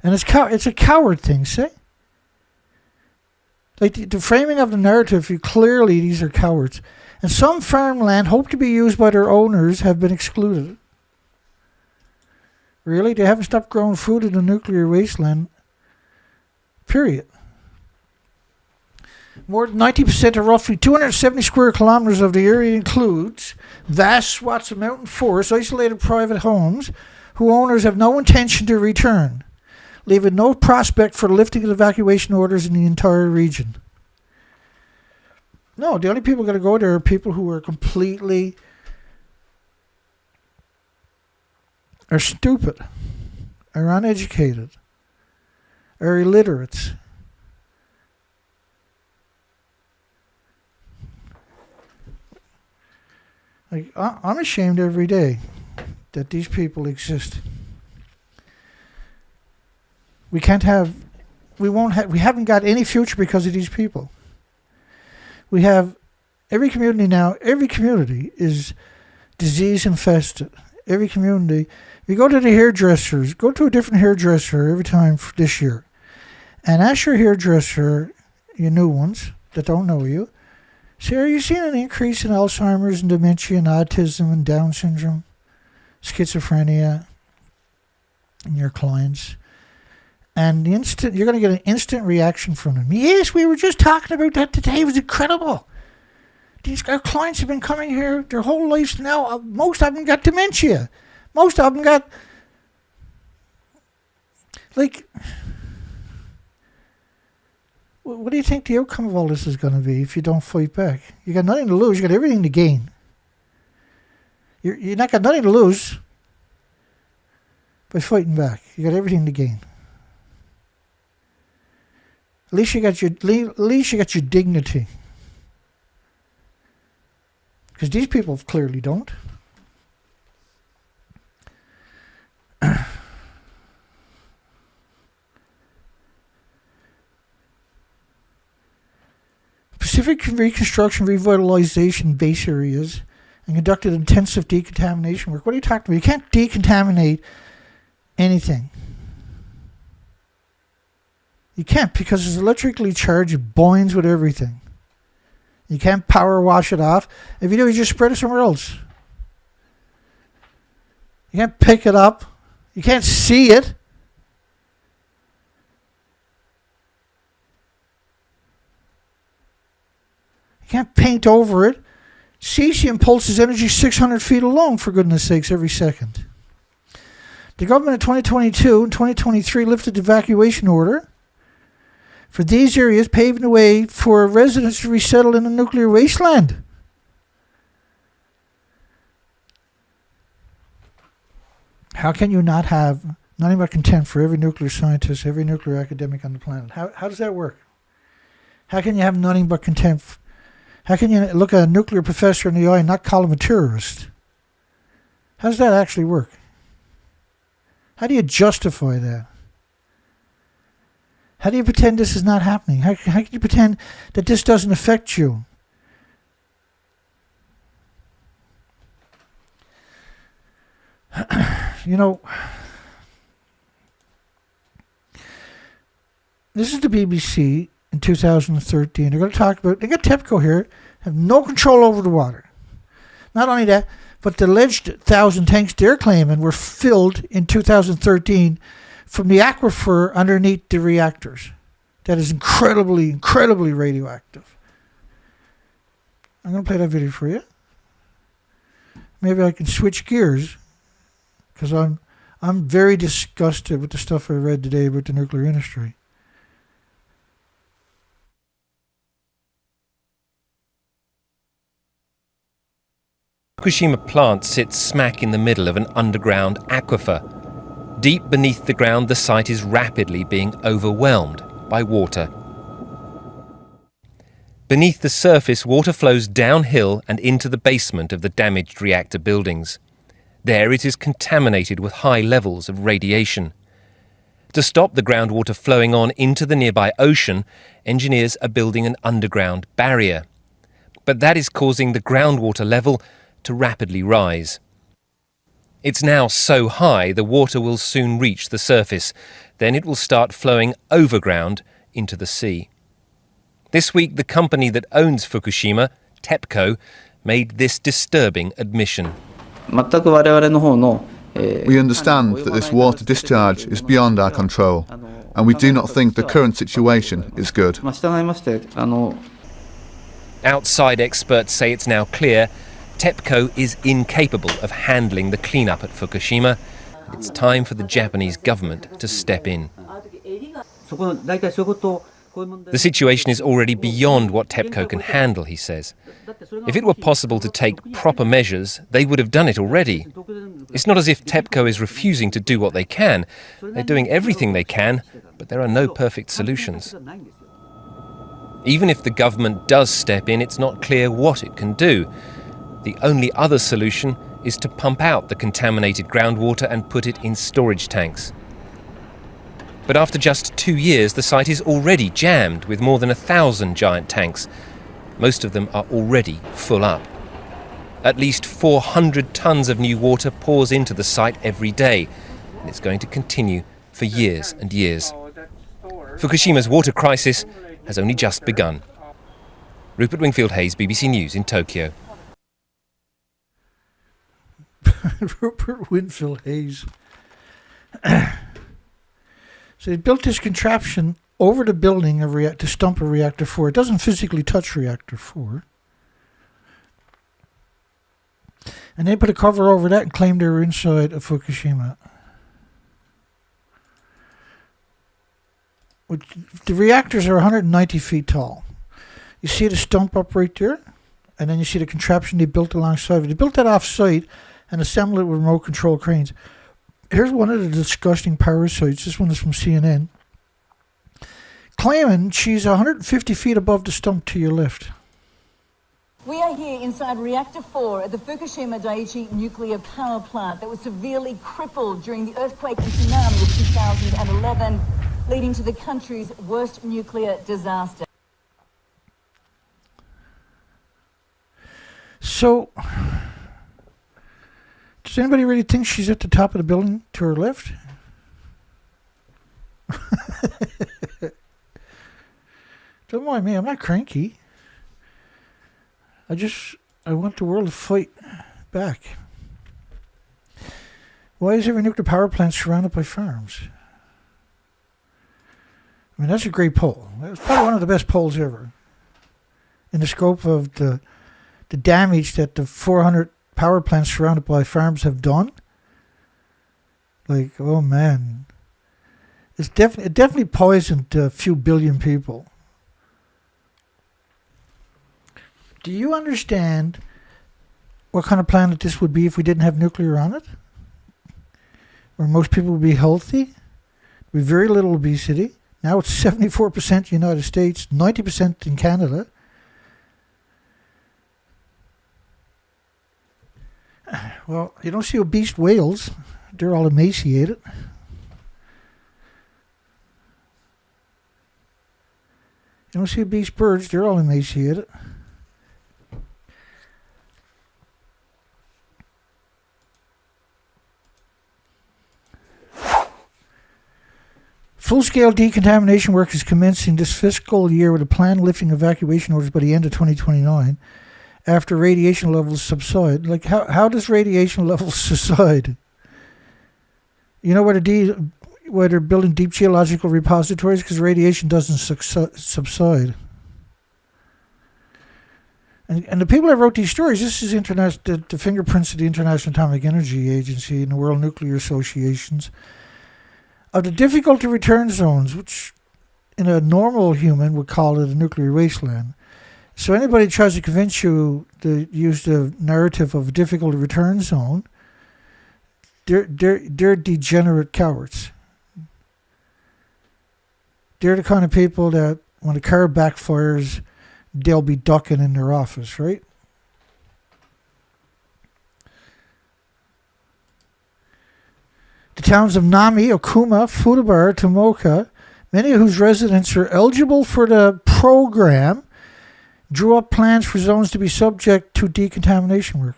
And it's a coward thing, see? Like the framing of the narrative, clearly these are cowards. And some farmland hoped to be used by their owners have been excluded. Really? They haven't stopped growing food in the nuclear wasteland. Period. More than 90% of roughly 270 square kilometers of the area includes vast swaths of mountain forests, isolated private homes, whose owners have no intention to return, leaving no prospect for lifting of evacuation orders in the entire region. No, the only people going to go there are people who are completely are stupid, are uneducated, are illiterate. Like, I'm ashamed every day that these people exist. We haven't got any future because of these people. We have every community is disease infested. Every community, you go to the hairdressers, go to a different hairdresser every time this year. And ask your hairdresser, your new ones that don't know you, say, are you seeing an increase in Alzheimer's and dementia and autism and Down syndrome, schizophrenia in your clients? And you're going to get an instant reaction from them. Yes, we were just talking about that today. It was incredible. Our clients have been coming here their whole lives now. Most of them got dementia. Most of them got, what do you think the outcome of all this is going to be if you don't fight back? You got nothing to lose. You got everything to gain. You're not got nothing to lose by fighting back. You got everything to gain. At least you got your dignity. Because these people clearly don't. Pacific reconstruction revitalization base areas and conducted intensive decontamination work. What are you talking about? You can't decontaminate anything. You can't, because it's electrically charged. It binds with everything. You can't power wash it off. If you do, you just spread it somewhere else. You can't pick it up. You can't see it. You can't paint over it. Cesium pulses energy 600 feet alone, for goodness sakes, every second. The government in 2022 and 2023 lifted the evacuation order for these areas, paving the way for residents to resettle in a nuclear wasteland. How can you not have nothing but contempt for every nuclear scientist, every nuclear academic on the planet? How does that work? How can you have nothing but contempt? How can you look at a nuclear professor in the eye and not call him a terrorist? How does that actually work? How do you justify that? How do you pretend this is not happening? How can you pretend that this doesn't affect you? You know, this is the BBC in 2013. They're going to talk about, they got TEPCO here, have no control over the water. Not only that, but the alleged 1,000 tanks they're claiming were filled in 2013 from the aquifer underneath the reactors. That is incredibly, incredibly radioactive. I'm going to play that video for you. Maybe I can switch gears, because I'm very disgusted with the stuff I read today about the nuclear industry. Fukushima plant sits smack in the middle of an underground aquifer. Deep beneath the ground, the site is rapidly being overwhelmed by water. Beneath the surface, water flows downhill and into the basement of the damaged reactor buildings. There it is contaminated with high levels of radiation. To stop the groundwater flowing on into the nearby ocean, engineers are building an underground barrier. But that is causing the groundwater level to rapidly rise. It's now so high the water will soon reach the surface. Then it will start flowing overground into the sea. This week, the company that owns Fukushima, TEPCO, made this disturbing admission. We understand that this water discharge is beyond our control, and we do not think the current situation is good. Outside experts say it's now clear TEPCO is incapable of handling the cleanup at Fukushima. It's time for the Japanese government to step in. The situation is already beyond what TEPCO can handle, he says. If it were possible to take proper measures, they would have done it already. It's not as if TEPCO is refusing to do what they can. They're doing everything they can, but there are no perfect solutions. Even if the government does step in, it's not clear what it can do. The only other solution is to pump out the contaminated groundwater and put it in storage tanks. But after just 2 years, the site is already jammed with more than 1,000 giant tanks. Most of them are already full up. At least 400 tons of new water pours into the site every day, and it's going to continue for years and years. Fukushima's water crisis has only just begun. Rupert Wingfield-Hayes, BBC News in Tokyo. Rupert Wingfield-Hayes. So they built this contraption over the building of to stump a reactor 4. It doesn't physically touch reactor 4. And they put a cover over that and claimed they were inside of Fukushima. The reactors are 190 feet tall. You see the stump up right there? And then you see the contraption they built alongside of it. They built that off-site and assembled it with remote control cranes. Here's one of the disgusting parasites. This one is from CNN. Claiming she's 150 feet above the stump to your left. We are here inside Reactor 4 at the Fukushima Daiichi nuclear power plant that was severely crippled during the earthquake and tsunami of 2011, leading to the country's worst nuclear disaster. So, does anybody really think she's at the top of the building to her left? Don't mind me, I'm not cranky. I want the world to fight back. Why is every nuclear power plant surrounded by farms? I mean, that's a great poll. It's probably one of the best polls ever. In the scope of the damage that the 400 power plants surrounded by farms have done. Like, oh man. It definitely poisoned a few billion people. Do you understand what kind of planet this would be if we didn't have nuclear on it? Where most people would be healthy, with very little obesity. Now it's 74% in the United States, 90% in Canada. Well, you don't see obese whales. They're all emaciated. You don't see obese birds. They're all emaciated. Full-scale decontamination work is commencing this fiscal year with a plan lifting evacuation orders by the end of 2029 after radiation levels subside. Like, how does radiation levels subside? You know where they're building deep geological repositories? Because radiation doesn't subside. And the people that wrote these stories, this is the fingerprints of the International Atomic Energy Agency and the World Nuclear Associations, of the difficult to return zones, which in a normal human would call it a nuclear wasteland. So anybody tries to convince you to use the narrative of a difficult to return zone, they're degenerate cowards. They're the kind of people that when a car backfires, they'll be ducking in their office, right? The towns of Nami, Okuma, Fukushima, Tomoka, many of whose residents are eligible for the program, drew up plans for zones to be subject to decontamination work.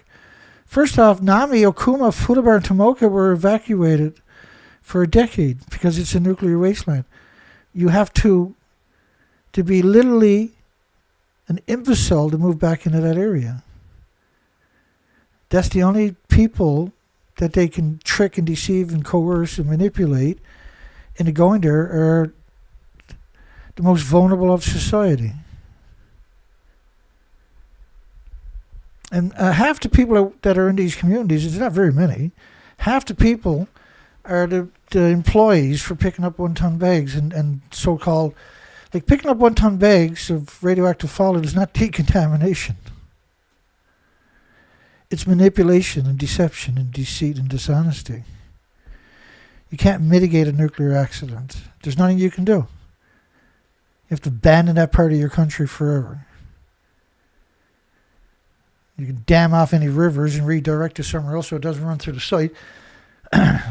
First off, Nami, Okuma, Fukushima, and Tomoka were evacuated for a decade because it's a nuclear wasteland. You have to be literally an imbecile to move back into that area. That's the only people that they can trick and deceive and coerce and manipulate into going there are the most vulnerable of society. And half the people that are in these communities, it's not very many, half the people are the employees for picking up one-ton bags and so-called, like picking up one-ton bags of radioactive fallout is not decontamination. It's manipulation and deception and deceit and dishonesty. You can't mitigate a nuclear accident. There's nothing you can do. You have to abandon that part of your country forever. You can dam off any rivers and redirect it somewhere else so it doesn't run through the site. This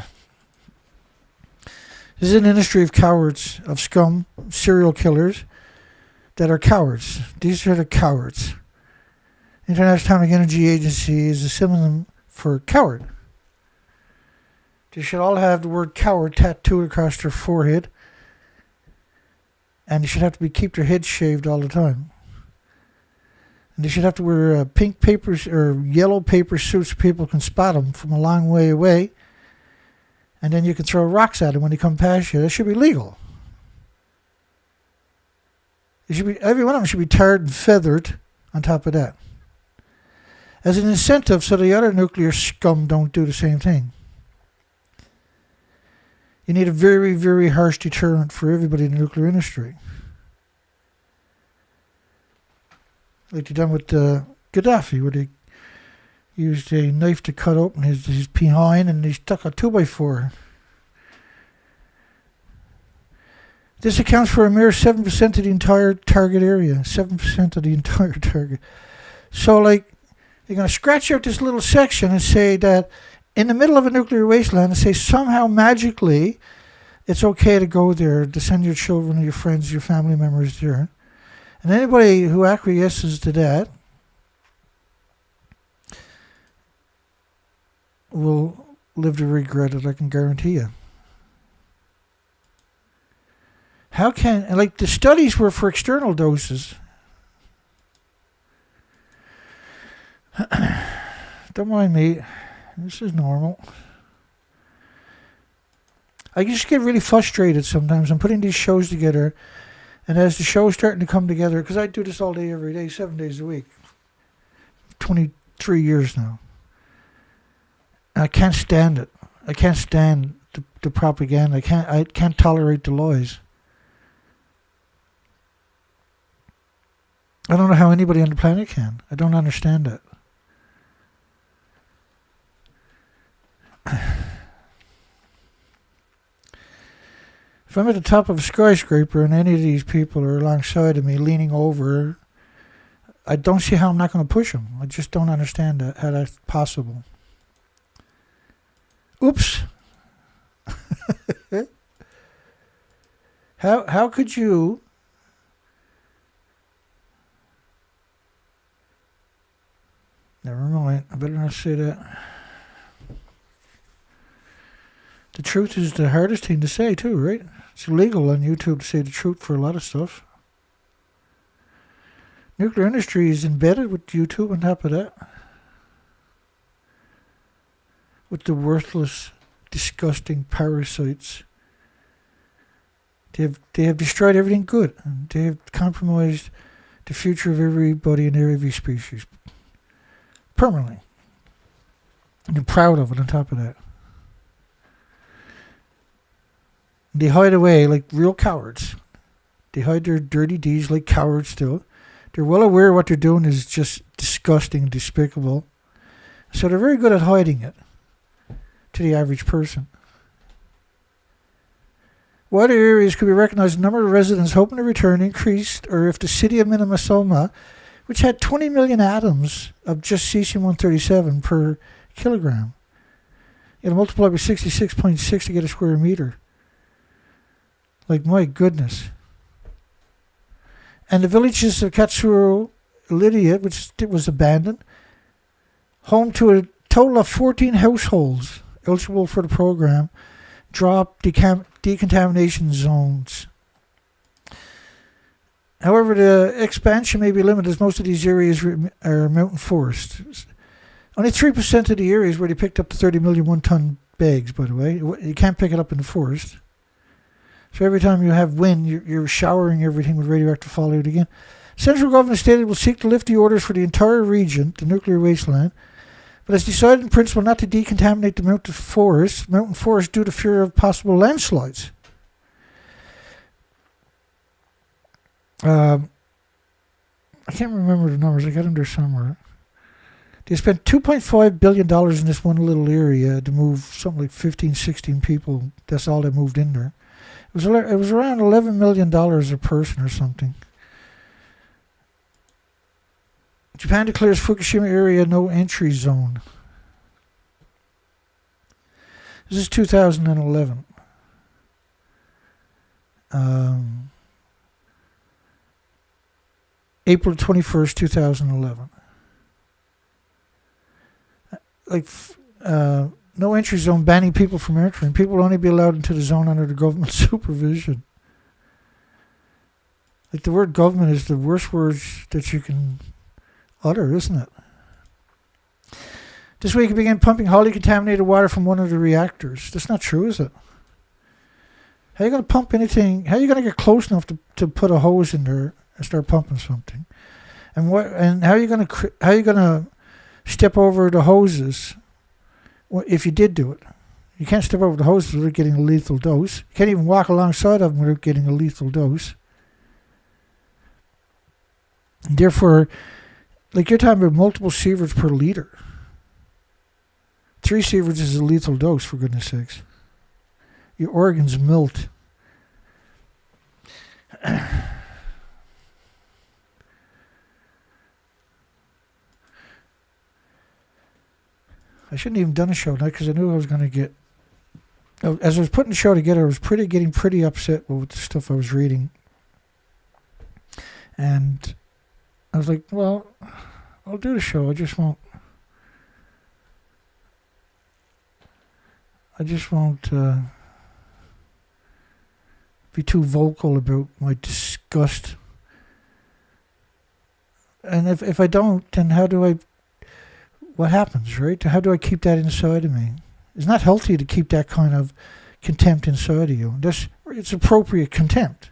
is an industry of cowards, of scum, serial killers that are cowards. These are the cowards. International Atomic Energy Agency is a synonym for coward. They should all have the word coward tattooed across their forehead. And they should have to keep their heads shaved all the time. And they should have to wear pink papers or yellow paper suits so people can spot them from a long way away. And then you can throw rocks at them when they come past you. That should be legal. Every one of them should be tarred and feathered on top of that. As an incentive so the other nuclear scum don't do the same thing. You need a very, very harsh deterrent for everybody in the nuclear industry. Like they done with Gaddafi, where they used a knife to cut open his behind and they stuck a 2x4. This accounts for a mere 7% of the entire target area. 7% of the entire target. So, like, you're going to scratch out this little section and say that in the middle of a nuclear wasteland, and say somehow magically it's okay to go there, to send your children, your friends, your family members there. And anybody who acquiesces to that will live to regret it, I can guarantee you. How can, like, the studies were for external doses. Don't mind me. This is normal. I just get really frustrated sometimes. I'm putting these shows together, and as the show's starting to come together, because I do this all day, every day, 7 days a week, 23 years now. And I can't stand it. I can't stand the propaganda. I can't tolerate the lies. I don't know how anybody on the planet can. I don't understand it. If I'm at the top of a skyscraper and any of these people are alongside of me leaning over, I don't see how I'm not going to push them. I just don't understand how that's possible. Oops. How could you... Never mind. I better not say that. The truth is the hardest thing to say too, right? It's illegal on YouTube to say the truth for a lot of stuff. Nuclear industry is embedded with YouTube on top of that. With the worthless, disgusting parasites. They have destroyed everything good. And they have compromised the future of everybody and every species. Permanently. And they're proud of it on top of that. They hide away like real cowards. They hide their dirty deeds like cowards still. They're well aware what they're doing is just disgusting and despicable. So they're very good at hiding it to the average person. Wider areas could be recognized the number of residents hoping to return increased, or if the city of Minnesota, which had 20 million atoms of just cesium-137 per kilogram, you multiply by 66.6 to get a square meter. Like, my goodness. And the villages of Katsuro, Lydia, which was abandoned, home to a total of 14 households eligible for the program, drop decontamination zones. However, the expansion may be limited as most of these areas are mountain forests. Only 3% of the areas where they picked up the 30 million one-ton bags, by the way. You can't pick it up in the forest. So every time you have wind, you're showering everything with radioactive fallout again. Central government stated it will seek to lift the orders for the entire region, the nuclear wasteland, but has decided in principle not to decontaminate the mountain forest due to fear of possible landslides. I can't remember the numbers. I got them there somewhere. They spent $2.5 billion in this one little area to move something like 15, 16 people. That's all they moved in there. It was around $11 million a person or something. Japan declares Fukushima area no entry zone. This is 2011. April 21st, 2011. No entry zone banning people from entering. People will only be allowed into the zone under the government supervision. Like, the word government is the worst words that you can utter, isn't it? This week it began pumping highly contaminated water from one of the reactors. That's not true, is it? How are you going to pump anything? How are you going to get close enough to put a hose in there and start pumping something? And how are you going to step over the hoses? Well, if you did do it, you can't step over the hoses without getting a lethal dose. You can't even walk alongside of them without getting a lethal dose. And therefore, like, you're talking about multiple sieverts per liter. 3 sieverts is a lethal dose, for goodness sakes. Your organs melt. I shouldn't have even done a show tonight because I knew I was going to get... As I was putting the show together, I was getting pretty upset with the stuff I was reading. And I was like, well, I'll do the show. I just won't be too vocal about my disgust. And if I don't, then what happens, right? How do I keep that inside of me? It's not healthy to keep that kind of contempt inside of you. It's appropriate contempt.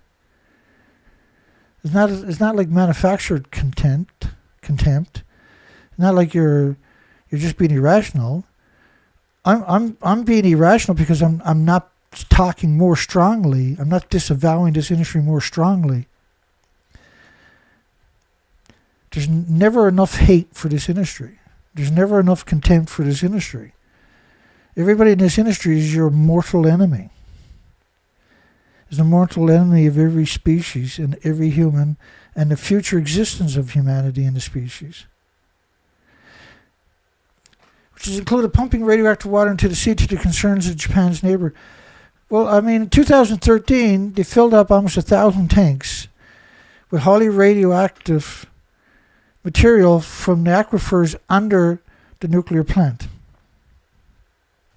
It's not like manufactured contempt. It's not like you're just being irrational. I'm being irrational because I'm not talking more strongly. I'm not disavowing this industry more strongly. There's never enough hate for this industry. There's never enough contempt for this industry. Everybody in this industry is your mortal enemy. Is the mortal enemy of every species and every human and the future existence of humanity and the species. Which has included pumping radioactive water into the sea to the concerns of Japan's neighbor. Well, I mean, in 2013, they filled up almost 1,000 tanks with highly radioactive material from the aquifers under the nuclear plant.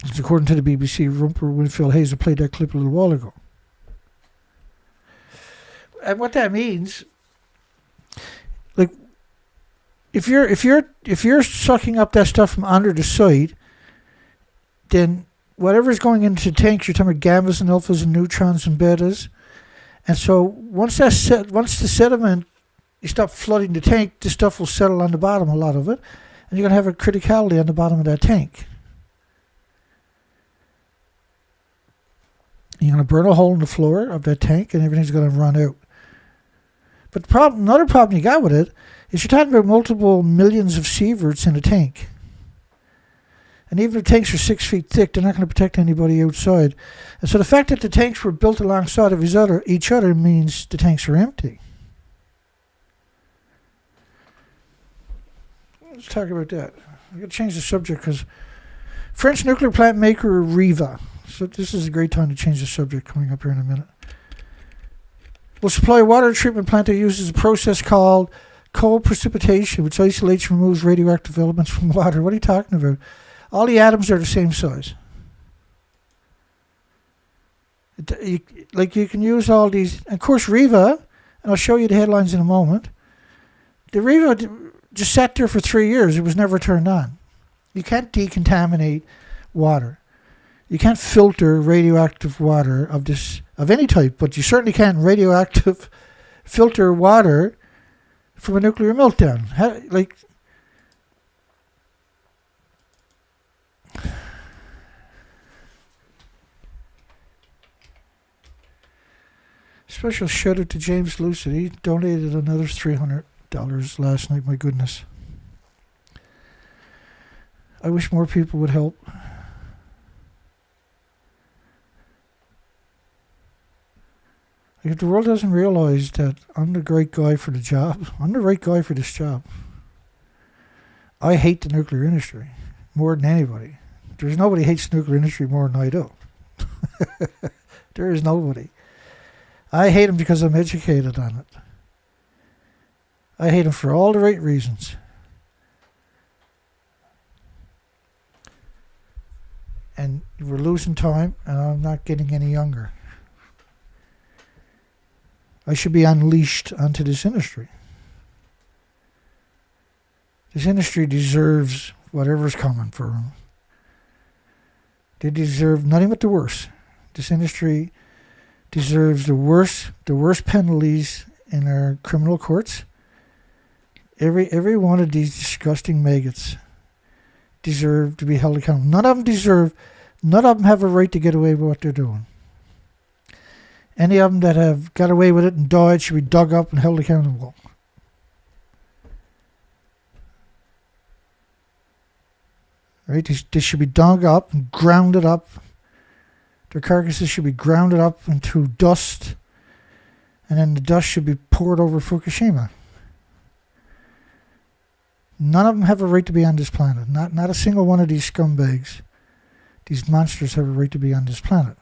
It's according to the BBC. Rumper Winfield Hazel played that clip a little while ago. And what that means, like, if you're sucking up that stuff from under the site, then whatever's going into tanks, you're talking about gammas and alphas and neutrons and betas, and so once the sediment, you stop flooding the tank, this stuff will settle on the bottom, a lot of it, and you're going to have a criticality on the bottom of that tank. You're going to burn a hole in the floor of that tank, and everything's going to run out. But another problem you got with it is you're talking about multiple millions of sieverts in a tank. And even if tanks are 6 feet thick, they're not going to protect anybody outside. And so the fact that the tanks were built alongside of each other means the tanks are empty. Let's talk about that. I'm going to change the subject because French nuclear plant maker Riva. So this is a great time to change the subject coming up here in a minute. Will supply a water treatment plant that uses a process called cold precipitation, which isolates and removes radioactive elements from water. What are you talking about? All the atoms are the same size. You can use all these. Of course, Riva, and I'll show you the headlines in a moment. The Riva just sat there for 3 years. It was never turned on. You can't decontaminate water. You can't filter radioactive water of any type, but you certainly can radioactive filter water from a nuclear meltdown. Special shout out to James Lucid. He donated another $300 last night. My goodness. I wish more people would help. If the world doesn't realize that I'm the great guy for the job, I'm the right guy for this job. I hate the nuclear industry more than anybody. There's nobody hates the nuclear industry more than I do. There is nobody. I hate them because I'm educated on it. I hate them for all the right reasons. And we're losing time, and I'm not getting any younger. I should be unleashed onto this industry. This industry deserves whatever's coming for them. They deserve nothing but the worst. This industry deserves the worst penalties in our criminal courts. Every one of these disgusting maggots deserve to be held accountable. None of them have a right to get away with what they're doing. Any of them that have got away with it and died should be dug up and held accountable. Right? They should be dug up and grounded up. Their carcasses should be grounded up into dust, and then the dust should be poured over Fukushima. None of them have a right to be on this planet. Not a single one of these scumbags. These monsters have a right to be on this planet.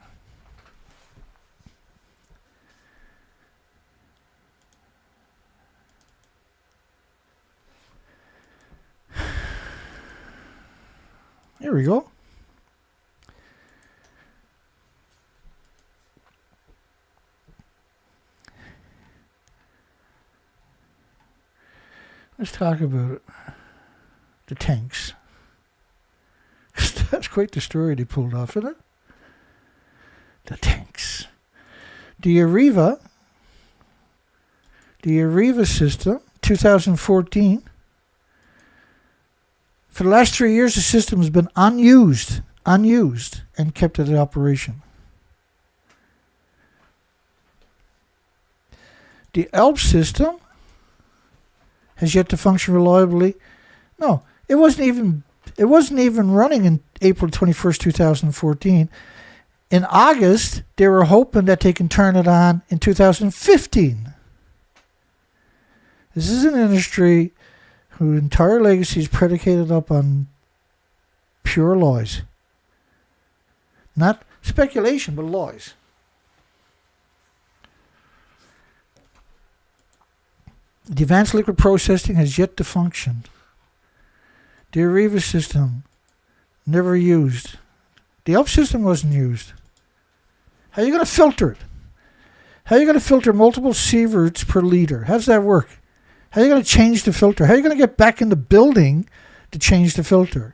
There we go. Let's talk about it. The tanks. That's quite the story they pulled off, isn't it? The Areva system, 2014. For the last 3 years, the system has been unused, and kept at operation. The ELP system has yet to function reliably. No, it wasn't even running in April 21st, 2014. In August, they were hoping that they can turn it on in 2015. This is an industry whose entire legacy is predicated upon pure lies. Not speculation, but lies. The advanced liquid processing has yet to function. The Areva system, never used. The ELP system wasn't used. How are you going to filter it? How are you going to filter multiple sieverts per liter? How does that work? How are you going to change the filter? How are you going to get back in the building to change the filter?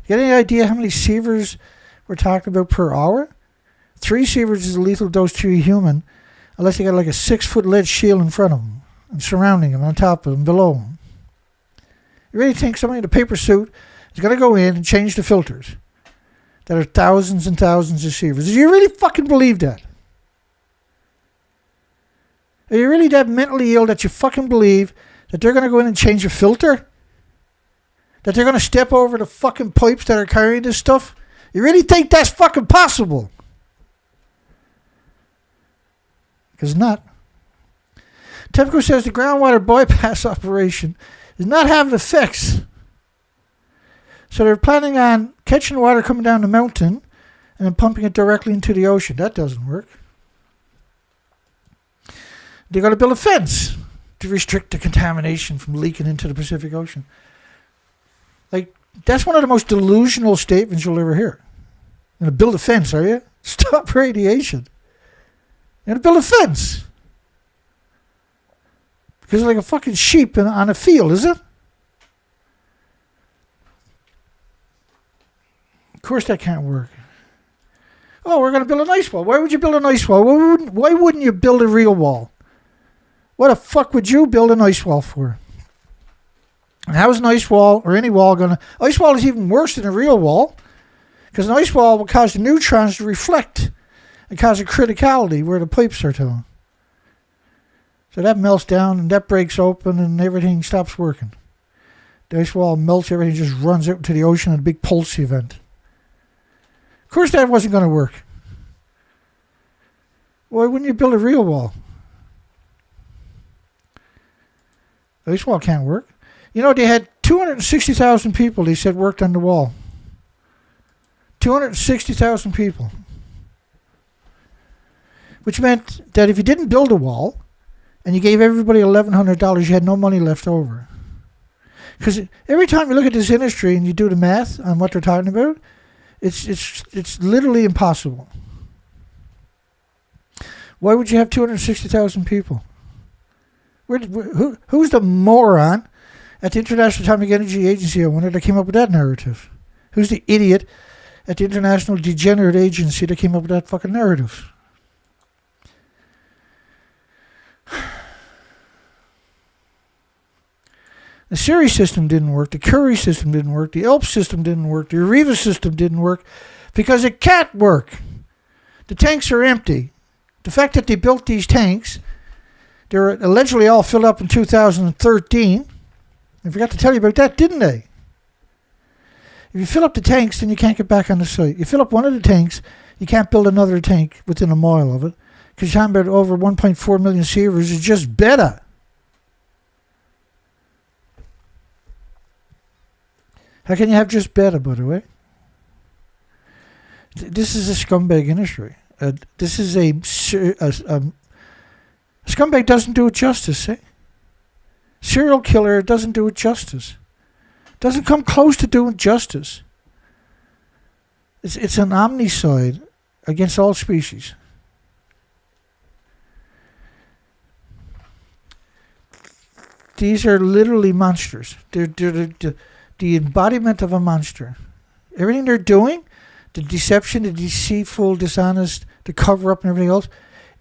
You got any idea how many sieverts we're talking about per hour? 3 sieverts is a lethal dose to a human, unless you got like a 6-foot lead shield in front of them and surrounding them, on top of them, below them. You really think somebody in a paper suit is going to go in and change the filters that are thousands and thousands of sieverts? Do you really fucking believe that? Are you really that mentally ill that you fucking believe that they're going to go in and change a filter? That they're going to step over the fucking pipes that are carrying this stuff? You really think that's fucking possible? Because it's not. TEPCO says the groundwater bypass operation is not having effects. So they're planning on catching the water coming down the mountain and then pumping it directly into the ocean. That doesn't work. They're going to build a fence to restrict the contamination from leaking into the Pacific Ocean. Like, that's one of the most delusional statements you'll ever hear. You're going to build a fence, are you? Stop radiation. You're going to build a fence. Because it's like a fucking sheep on a field, is it? Of course that can't work. Oh, we're going to build an ice wall. Why would you build an ice wall? Why wouldn't you build a real wall? What the fuck would you build an ice wall for? And how is an ice wall or any wall going to... Ice wall is even worse than a real wall. Because an ice wall will cause the neutrons to reflect and cause a criticality where the pipes are to. So that melts down and that breaks open and everything stops working. The ice wall melts, everything just runs out into the ocean in a big pulse event. Of course that wasn't going to work. Why wouldn't you build a real wall? The ice wall can't work. You know, they had 260,000 people, they said, worked on the wall. 260,000 people. Which meant that if you didn't build a wall and you gave everybody $1,100, you had no money left over. Because every time you look at this industry and you do the math on what they're talking about, it's literally impossible. Why would you have 260,000 people? Who's the moron at the International Atomic Energy Agency, I wonder, that came up with that narrative? Who's the idiot at the International Degenerate Agency that came up with that fucking narrative? The Siri system didn't work, the Curie system didn't work, the ELP system didn't work, the Areva system didn't work because it can't work. The tanks are empty. The fact that they built these tanks, they're allegedly all filled up in 2013. I forgot to tell you about that, didn't they? If you fill up the tanks, then you can't get back on the site. You fill up one of the tanks, you can't build another tank within a mile of it. Because you're talking about over 1.4 million sieverts is just better. How can you have just better, by the way? This is a scumbag industry. This is a scumbag doesn't do it justice, eh? Serial killer doesn't do it justice. Doesn't come close to doing justice. It's an omnicide against all species. These are literally monsters. They're the embodiment of a monster. Everything they're doing the deception, the deceitful, dishonest, the cover-up and everything else,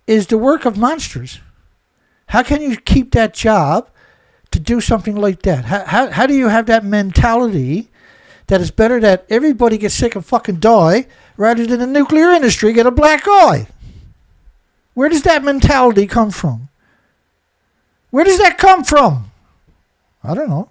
is the work of monsters. How can you keep that job to do something like that? How do you have that mentality that it's better that everybody gets sick and fucking die rather than the nuclear industry get a black eye? Where does that mentality come from? Where does that come from? I don't know.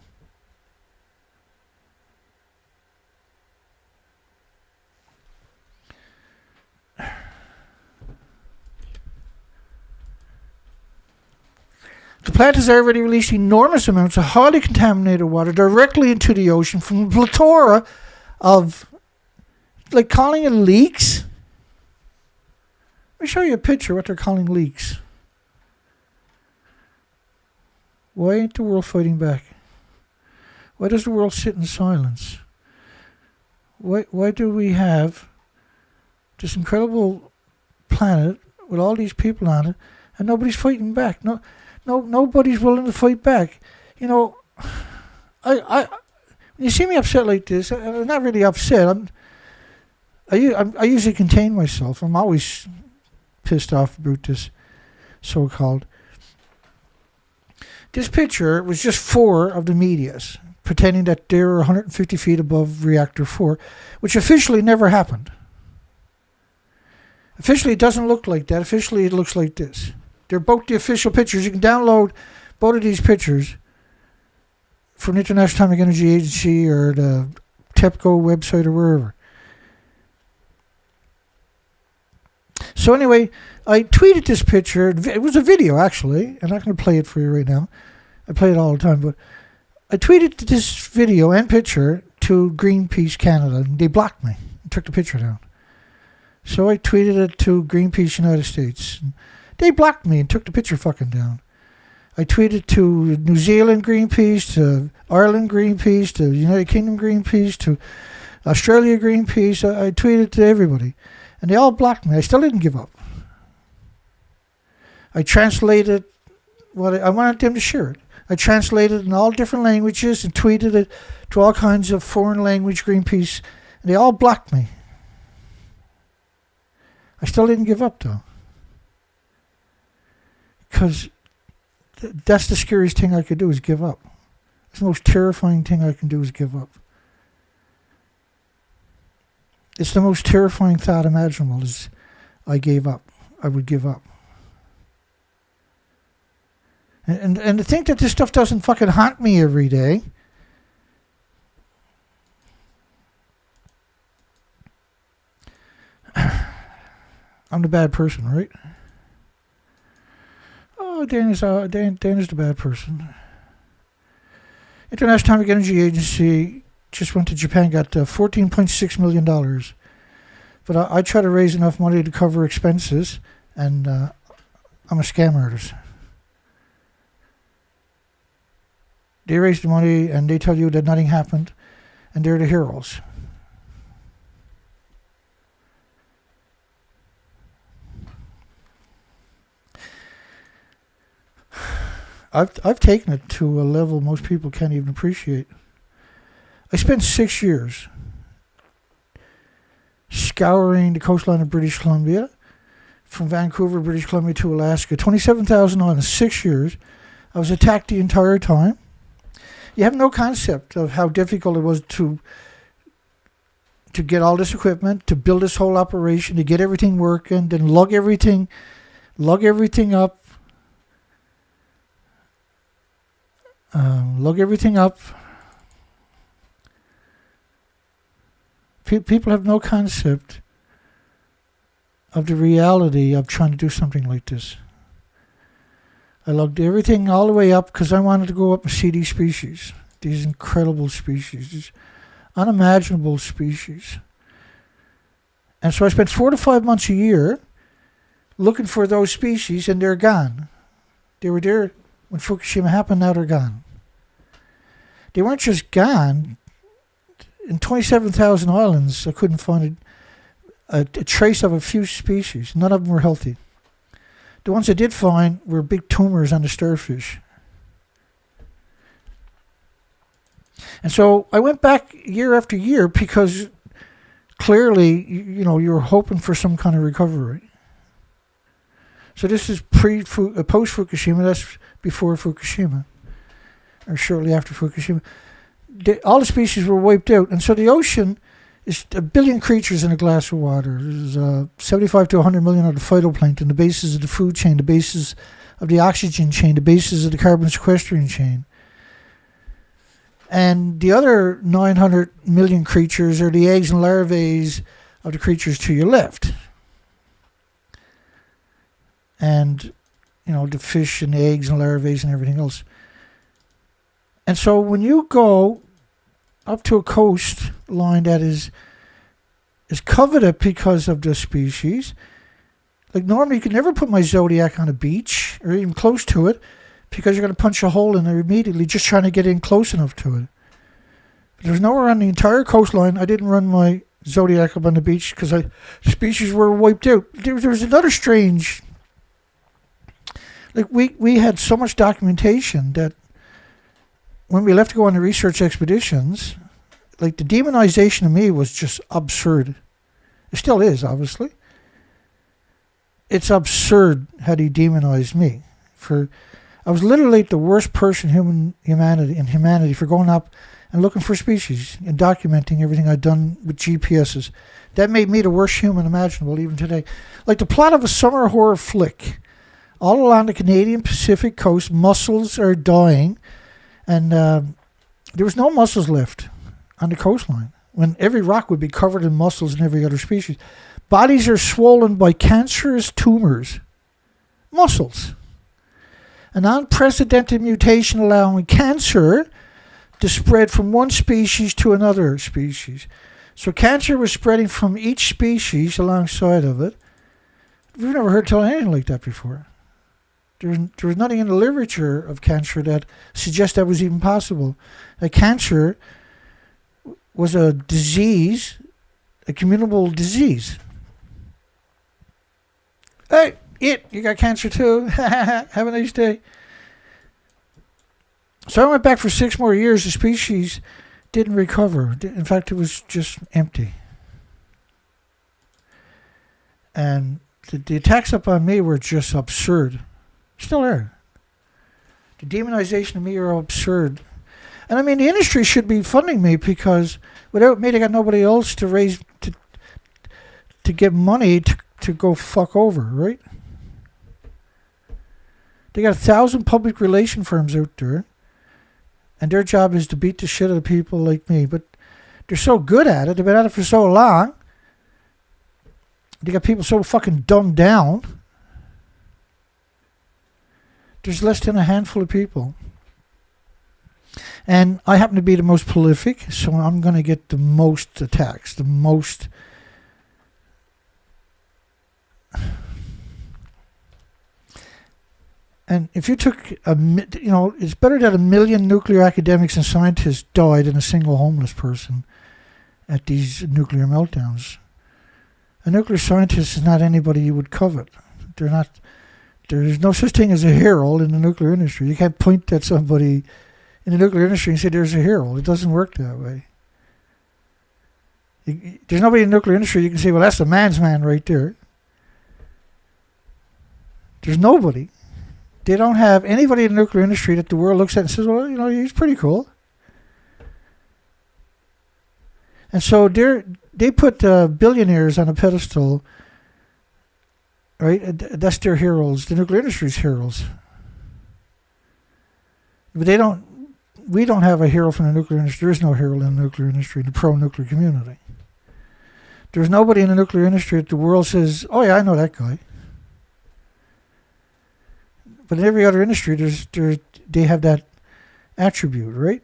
The plant has already released enormous amounts of highly contaminated water directly into the ocean from a plethora of, like, calling it leaks. Let me show you a picture of what they're calling leaks. Why ain't the world fighting back? Why does the world sit in silence? Why do we have this incredible planet with all these people on it and nobody's fighting back? Nobody's willing to fight back. You know, when you see me upset like this, I'm not really upset. I usually contain myself. I'm always pissed off about this so-called. This picture was just 4 of the medias pretending that they're 150 feet above Reactor 4, which officially never happened. Officially, it doesn't look like that. Officially, it looks like this. They're both the official pictures. You can download both of these pictures from the International Atomic Energy Agency or the TEPCO website or wherever. So anyway, I tweeted this picture. It was a video, actually. I'm not going to play it for you right now. I play it all the time. But I tweeted this video and picture to Greenpeace Canada, and they blocked me and took the picture down. So I tweeted it to Greenpeace United States. They blocked me and took the picture fucking down. I tweeted to New Zealand Greenpeace, to Ireland Greenpeace, to United Kingdom Greenpeace, to Australia Greenpeace. I tweeted to everybody. And they all blocked me. I still didn't give up. I translated what I wanted them to share it. I translated it in all different languages and tweeted it to all kinds of foreign language Greenpeace. And they all blocked me. I still didn't give up, though. Because that's the scariest thing I could do is give up. It's the most terrifying thing I can do is give up. It's the most terrifying thought imaginable is I gave up. I would give up. And to think that this stuff doesn't fucking haunt me every day. I'm the bad person, right? Oh, Dana's the bad person. International Atomic Energy Agency just went to Japan, got $14.6 million. But I try to raise enough money to cover expenses, and I'm a scam artist. They raise the money, and they tell you that nothing happened, and they're the heroes. I've taken it to a level most people can't even appreciate. I spent 6 years scouring the coastline of British Columbia, from Vancouver, British Columbia to Alaska, 27,000 islands, 6 years. I was attacked the entire time. You have no concept of how difficult it was to get all this equipment, to build this whole operation, to get everything working, then lug everything up. People have no concept of the reality of trying to do something like this. I lugged everything all the way up because I wanted to go up and see these species, these incredible species, these unimaginable species. And so I spent 4 to 5 months a year looking for those species, and they're gone. They were there when Fukushima happened, now they're gone. They weren't just gone. In 27,000 islands, I couldn't find a trace of a few species. None of them were healthy. The ones I did find were big tumors on the starfish. And so I went back year after year because clearly, you were hoping for some kind of recovery. So this is post-Fukushima. That's before Fukushima, or shortly after Fukushima. All the species were wiped out, and so the ocean is 1 billion creatures in a glass of water. There's 75 to 100 million of the phytoplankton, the bases of the food chain, the bases of the oxygen chain, the bases of the carbon sequestering chain. And the other 900 million creatures are the eggs and larvae of the creatures to your left. And, the fish and the eggs and larvae and everything else. And so when you go up to a coastline that is coveted because of the species, like normally you could never put my Zodiac on a beach or even close to it because you're going to punch a hole in there immediately just trying to get in close enough to it. But there's nowhere on the entire coastline. I didn't run my Zodiac up on the beach because species were wiped out. There was another strange... Like, we had so much documentation that when we left to go on the research expeditions, like, the demonization of me was just absurd. It still is, obviously. It's absurd how he demonized me. I was literally the worst person in humanity for going up and looking for species and documenting everything I'd done with GPSs. That made me the worst human imaginable even today. Like the plot of a summer horror flick. All along the Canadian Pacific coast, mussels are dying, and there was no mussels left on the coastline when every rock would be covered in mussels and every other species. Bodies are swollen by cancerous tumors. Mussels. An unprecedented mutation allowing cancer to spread from one species to another species. So cancer was spreading from each species alongside of it. We've never heard tell anything like that before. There was nothing in the literature of cancer that suggests that was even possible. Cancer was a disease, a communicable disease. Hey, you got cancer too. Have a nice day. So I went back for 6 more years. The species didn't recover. In fact, it was just empty. And the attacks up on me were just absurd. Still there. The demonization of me are absurd. And I mean, the industry should be funding me because without me, they got nobody else to raise, to get money to go fuck over, right? They got 1,000 public relation firms out there, and their job is to beat the shit out of people like me. But they're so good at it. They've been at it for so long. They got people so fucking dumbed down. There's less than a handful of people. And I happen to be the most prolific, so I'm going to get the most attacks, the most... And if you took, it's better that 1 million nuclear academics and scientists died than a single homeless person at these nuclear meltdowns. A nuclear scientist is not anybody you would covet. They're not... There's no such thing as a hero in the nuclear industry. You can't point at somebody in the nuclear industry and say there's a hero. It doesn't work that way. There's nobody in the nuclear industry you can say, well, that's the man's man right there. There's nobody. They don't have anybody in the nuclear industry that the world looks at and says, well, he's pretty cool. And so they put billionaires on a pedestal. Right? That's their heroes. The nuclear industry's heroes. But we don't have a hero from the nuclear industry. There is no hero in the nuclear industry, the pro-nuclear community. There's nobody in the nuclear industry that the world says, oh yeah, I know that guy. But in every other industry, they have that attribute, right?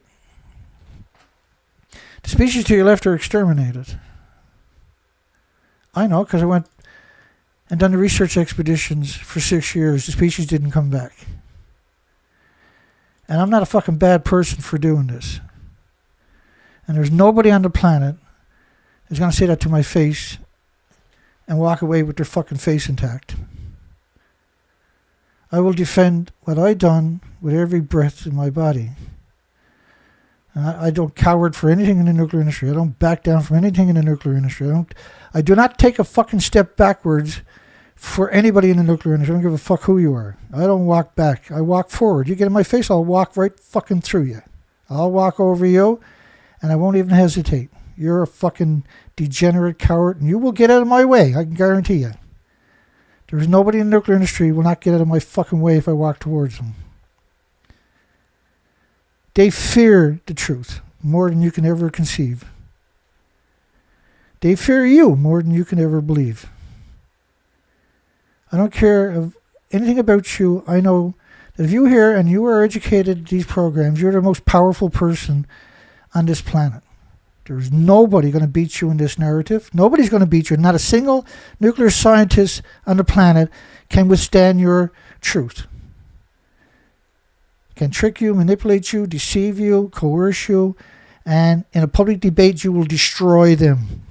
The species to your left are exterminated. I know, because I went and done the research expeditions for 6 years. The species didn't come back. And I'm not a fucking bad person for doing this. And there's nobody on the planet who's going to say that to my face and walk away with their fucking face intact. I will defend what I done with every breath in my body. I don't coward for anything in the nuclear industry. I don't back down from anything in the nuclear industry. I do not take a fucking step backwards for anybody in the nuclear industry. I don't give a fuck who you are. I don't walk back. I walk forward. You get in my face, I'll walk right fucking through you. I'll walk over you, and I won't even hesitate. You're a fucking degenerate coward, and you will get out of my way. I can guarantee you. There's nobody in the nuclear industry who will not get out of my fucking way if I walk towards them. They fear the truth more than you can ever conceive. They fear you more than you can ever believe. I don't care of anything about you. I know that if you hear and you are educated at these programs, you're the most powerful person on this planet. There's nobody going to beat you in this narrative. Nobody's going to beat you. Not a single nuclear scientist on the planet can withstand your truth. Can trick you, manipulate you, deceive you, coerce you, and in a public debate you will destroy them.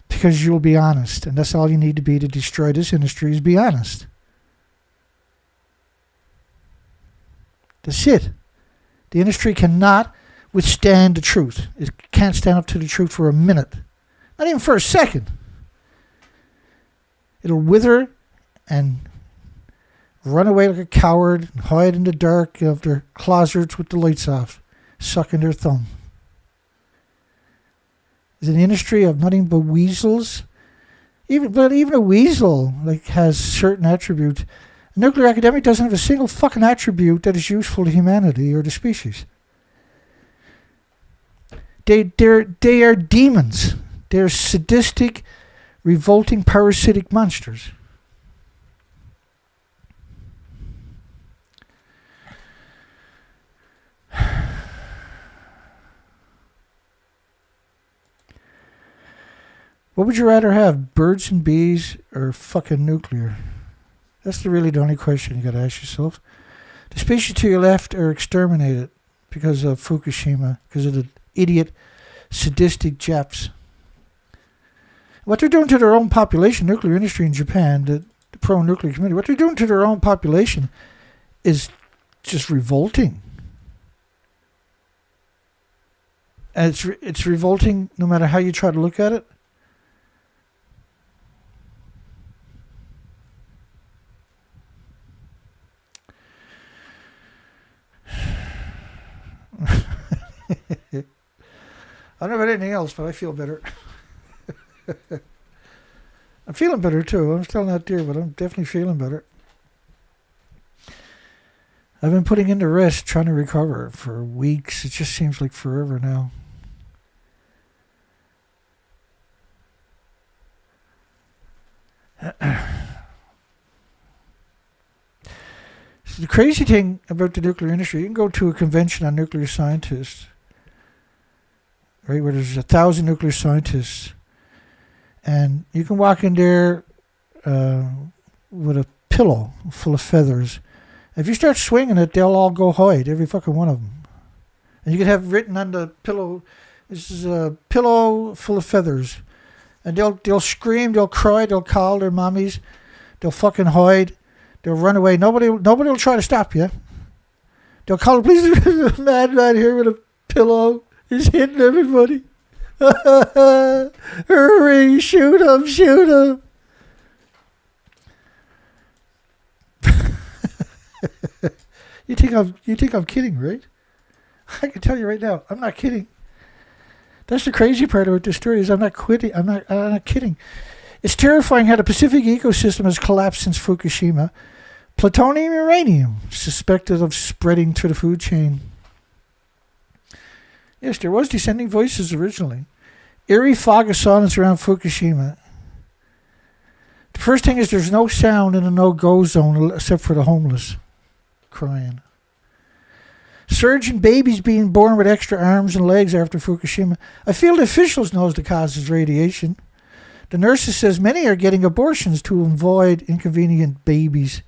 Because you'll be honest, and that's all you need to be to destroy this industry, is be honest. That's it. The industry cannot withstand the truth. It can't stand up to the truth for a minute. Not even for a second. It'll wither and run away like a coward and hide in the dark of their closets with the lights off, sucking their thumb. Is an industry of nothing but weasels. Even a weasel has certain attributes. A nuclear academic doesn't have a single fucking attribute that is useful to humanity or the species. They are demons. They're sadistic, revolting, parasitic monsters. What would you rather have, birds and bees or fucking nuclear? That's really the only question you got to ask yourself. The species to your left are exterminated because of Fukushima, because of the idiot, sadistic Japs. What they're doing to their own population, nuclear industry in Japan, the pro-nuclear community, what they're doing to their own population is just revolting. And it's revolting no matter how you try to look at it. I don't know about anything else, but I feel better. I'm feeling better too. I'm still not there, but I'm definitely feeling better. I've been putting in the rest, trying to recover for weeks. It just seems like forever now. So the crazy thing about the nuclear industry, you can go to a convention on nuclear scientists, right, where there's 1,000 nuclear scientists, and you can walk in there with a pillow full of feathers. If you start swinging it, they'll all go hide, every fucking one of them. And you can have written on the pillow, this is a pillow full of feathers. And they'll scream, they'll cry, they'll call their mommies, they'll fucking hide, they'll run away. Nobody will try to stop you. They'll call the police. There's a madman here with a pillow. He's hitting everybody. Hurry, shoot him, shoot him. You think I'm kidding, right? I can tell you right now, I'm not kidding. That's the crazy part about this story is I'm not kidding. It's terrifying how the Pacific ecosystem has collapsed since Fukushima. Plutonium and uranium suspected of spreading to the food chain. Yes, there was descending voices originally. Eerie fog of silence around Fukushima. The first thing is there's no sound in a no-go zone except for the homeless crying. Surge in babies being born with extra arms and legs after Fukushima. I feel the officials knows the cause is radiation. The nurses says many are getting abortions to avoid inconvenient babies.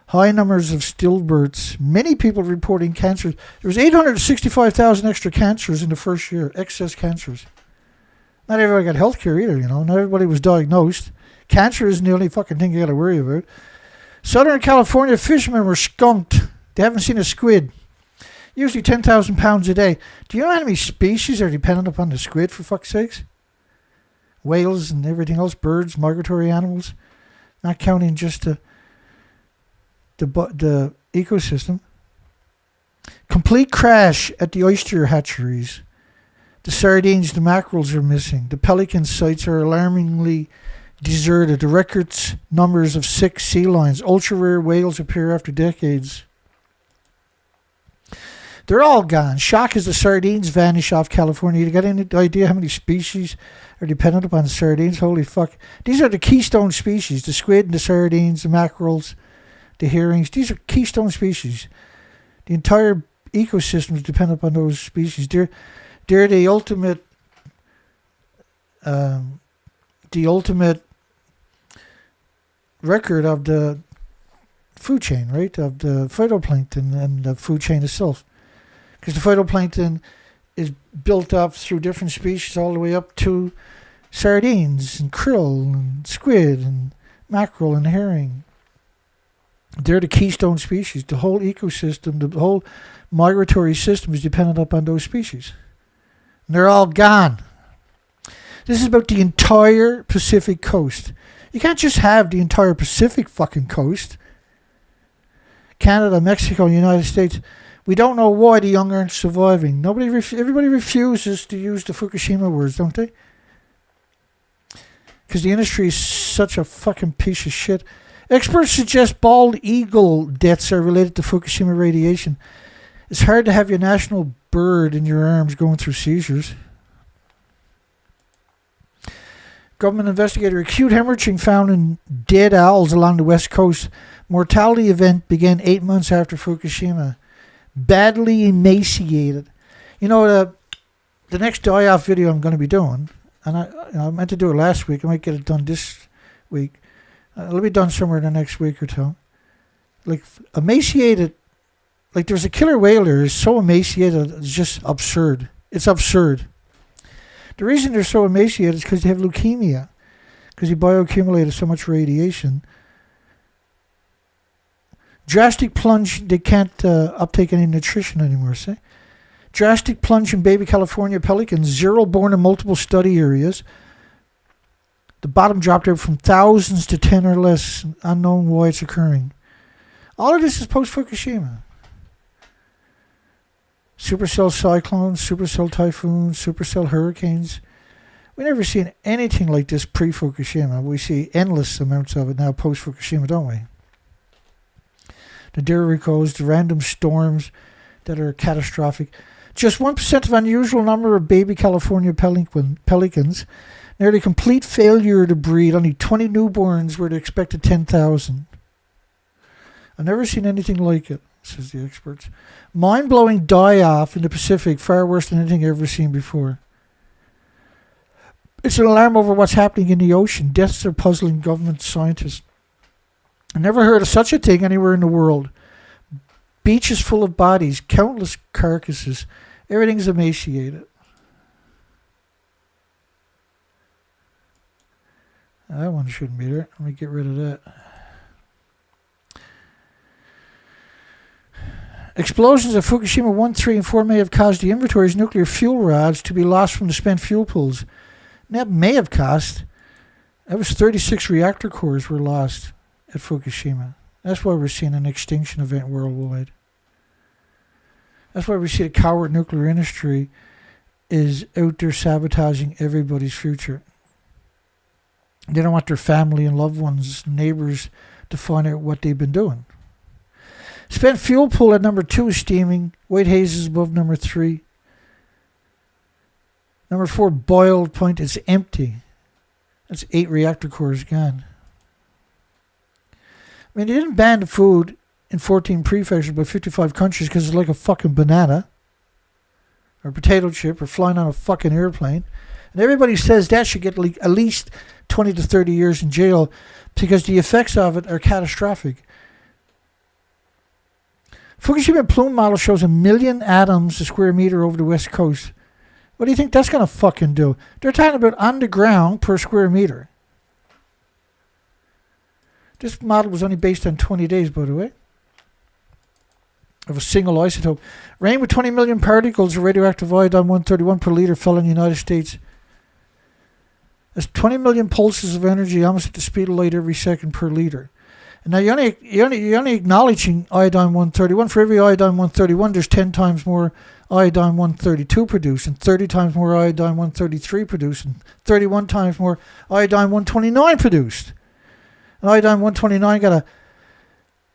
High numbers of stillbirths. Many people reporting cancers. There was 865,000 extra cancers in the first year. Excess cancers. Not everybody got health care either, Not everybody was diagnosed. Cancer isn't the only fucking thing you got to worry about. Southern California fishermen were skunked. They haven't seen a squid. Usually 10,000 pounds a day. Do you know how many species are dependent upon the squid, for fuck's sakes? Whales and everything else, birds, migratory animals, not counting just the ecosystem. Complete crash at the oyster hatcheries. The sardines, the mackerels are missing. The pelican sites are alarmingly deserted. The records numbers of sick sea lions. Ultra rare whales appear after decades. They're all gone. Shock as the sardines vanish off California. You got any idea how many species are dependent upon sardines? Holy fuck. These are the keystone species. The squid and the sardines, the mackerels, the herrings. These are keystone species. The entire ecosystem is dependent upon those species. They're the ultimate record of the food chain, right? Of the phytoplankton and the food chain itself. Because the phytoplankton is built up through different species all the way up to sardines and krill and squid and mackerel and herring. They're the keystone species. The whole ecosystem, the whole migratory system is dependent upon those species. And they're all gone. This is about the entire Pacific coast. You can't just have the entire Pacific fucking coast. Canada, Mexico, United States. We don't know why the young aren't surviving. Everybody refuses to use the Fukushima words, don't they? Because the industry is such a fucking piece of shit. Experts suggest bald eagle deaths are related to Fukushima radiation. It's hard to have your national bird in your arms going through seizures. Government investigator: acute hemorrhaging found in dead owls along the west coast. Mortality event began 8 months after Fukushima. Badly emaciated. You know, the next die-off video I'm going to be doing, and I meant to do it last week. I might get it done this week. It'll be done somewhere in the next week or two. Like, emaciated, like there's a killer whale there is so emaciated, it's just absurd. It's absurd. The reason they're so emaciated is because they have leukemia, because he bioaccumulated so much radiation. Drastic plunge, they can't uptake any nutrition anymore, see? Drastic plunge in baby California pelicans, zero born in multiple study areas. The bottom dropped out from thousands to 10 or less, unknown why it's occurring. All of this is post-Fukushima. Supercell cyclones, supercell typhoons, supercell hurricanes. We never seen anything like this pre-Fukushima. We see endless amounts of it now post-Fukushima, don't we? The derricos, the random storms that are catastrophic. Just 1% of unusual number of baby California pelicans. Nearly complete failure to breed. Only 20 newborns were to expected 10,000. I've never seen anything like it, says the experts. Mind-blowing die-off in the Pacific, far worse than anything I've ever seen before. It's an alarm over what's happening in the ocean. Deaths are puzzling government scientists. I never heard of such a thing anywhere in the world. Beaches full of bodies, countless carcasses. Everything's emaciated. That one shouldn't be there. Let me get rid of that. Explosions at Fukushima 1, 3, and 4 may have caused the inventory's nuclear fuel rods to be lost from the spent fuel pools. And that may have cost. That was 36 reactor cores were lost at Fukushima. That's why we're seeing an extinction event worldwide. That's why we see the coward nuclear industry is out there sabotaging everybody's future. They don't want their family and loved ones, neighbors, to find out what they've been doing. Spent fuel pool at number 2 is steaming. White haze is above number 3. Number 4, boiled point, is empty. That's 8 reactor cores gone. I mean, they didn't ban the food in 14 prefectures by 55 countries because it's like a fucking banana or a potato chip or flying on a fucking airplane. And everybody says that should get at least 20 to 30 years in jail because the effects of it are catastrophic. Fukushima plume model shows 1 million atoms a square meter over the west coast. What do you think that's going to fucking do? They're talking about on the ground per square meter. This model was only based on 20 days, by the way. of a single isotope. Rain with 20 million particles of radioactive iodine-131 per liter fell in the United States. That's 20 million pulses of energy, almost at the speed of light every second per liter. And now you're only acknowledging iodine-131. For every iodine-131, there's 10 times more iodine-132 produced, and 30 times more iodine-133 produced, and 31 times more iodine-129 produced. And iodine-129 got a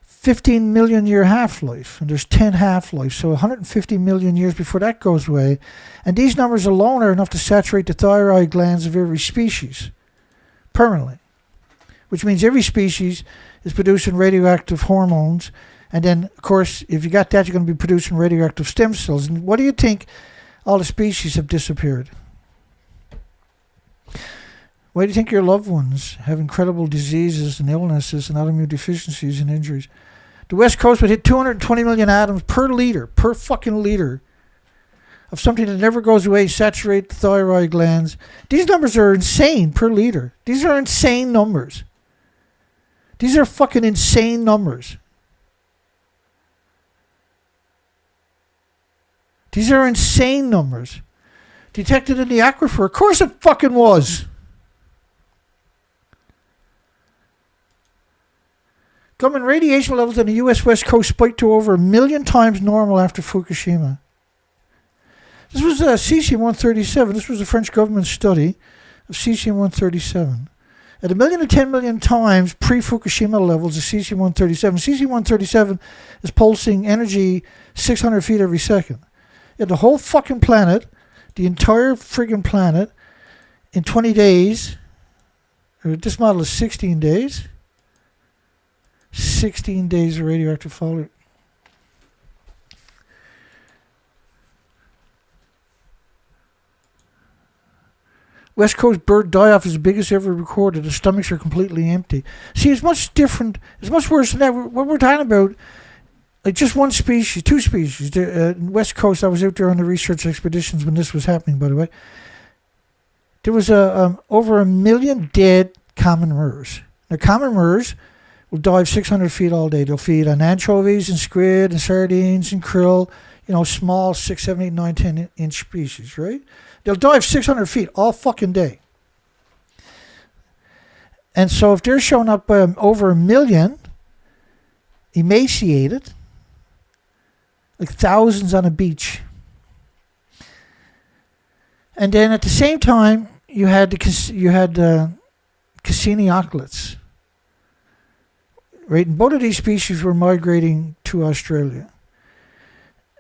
15 million year half-life, and there's 10 half-lives, so 150 million years before that goes away. And these numbers alone are enough to saturate the thyroid glands of every species permanently, which means every species is producing radioactive hormones. And then, of course, if you got that, you're going to be producing radioactive stem cells. And what do you think all the species have disappeared? Why do you think your loved ones have incredible diseases and illnesses and autoimmune deficiencies and injuries? The West Coast would hit 220 million atoms per fucking liter of something that never goes away, saturate the thyroid glands. These numbers are insane per liter. These are insane numbers. These are fucking insane numbers. These are insane numbers. Detected in the aquifer. Of course it fucking was. Government radiation levels on the U.S. West Coast spiked to over 1 million times normal after Fukushima. This was cesium-137. This was a French government study of cesium-137. At 1 million to 10 million times pre-Fukushima levels of cesium-137. Cesium-137 is pulsing energy 600 feet every second. The whole fucking planet, the entire friggin' planet, in 20 days, or this model is 16 days. 16 days of radioactive fallout. West Coast bird die-off is the biggest ever recorded. The stomachs are completely empty. See, it's much different. It's much worse than that. What we're talking about, like just one species, two species. In West Coast, I was out there on the research expeditions when this was happening, by the way. There was over 1 million dead common murres. Now, common murres will dive 600 feet all day. They'll feed on anchovies and squid and sardines and krill, small 6, 7, 8, 9, 10 inch species, right? They'll dive 600 feet all fucking day. And so if they're showing up over 1 million, emaciated, like thousands on a beach. And then at the same time, you had Cassini oculates. Right, and both of these species were migrating to Australia.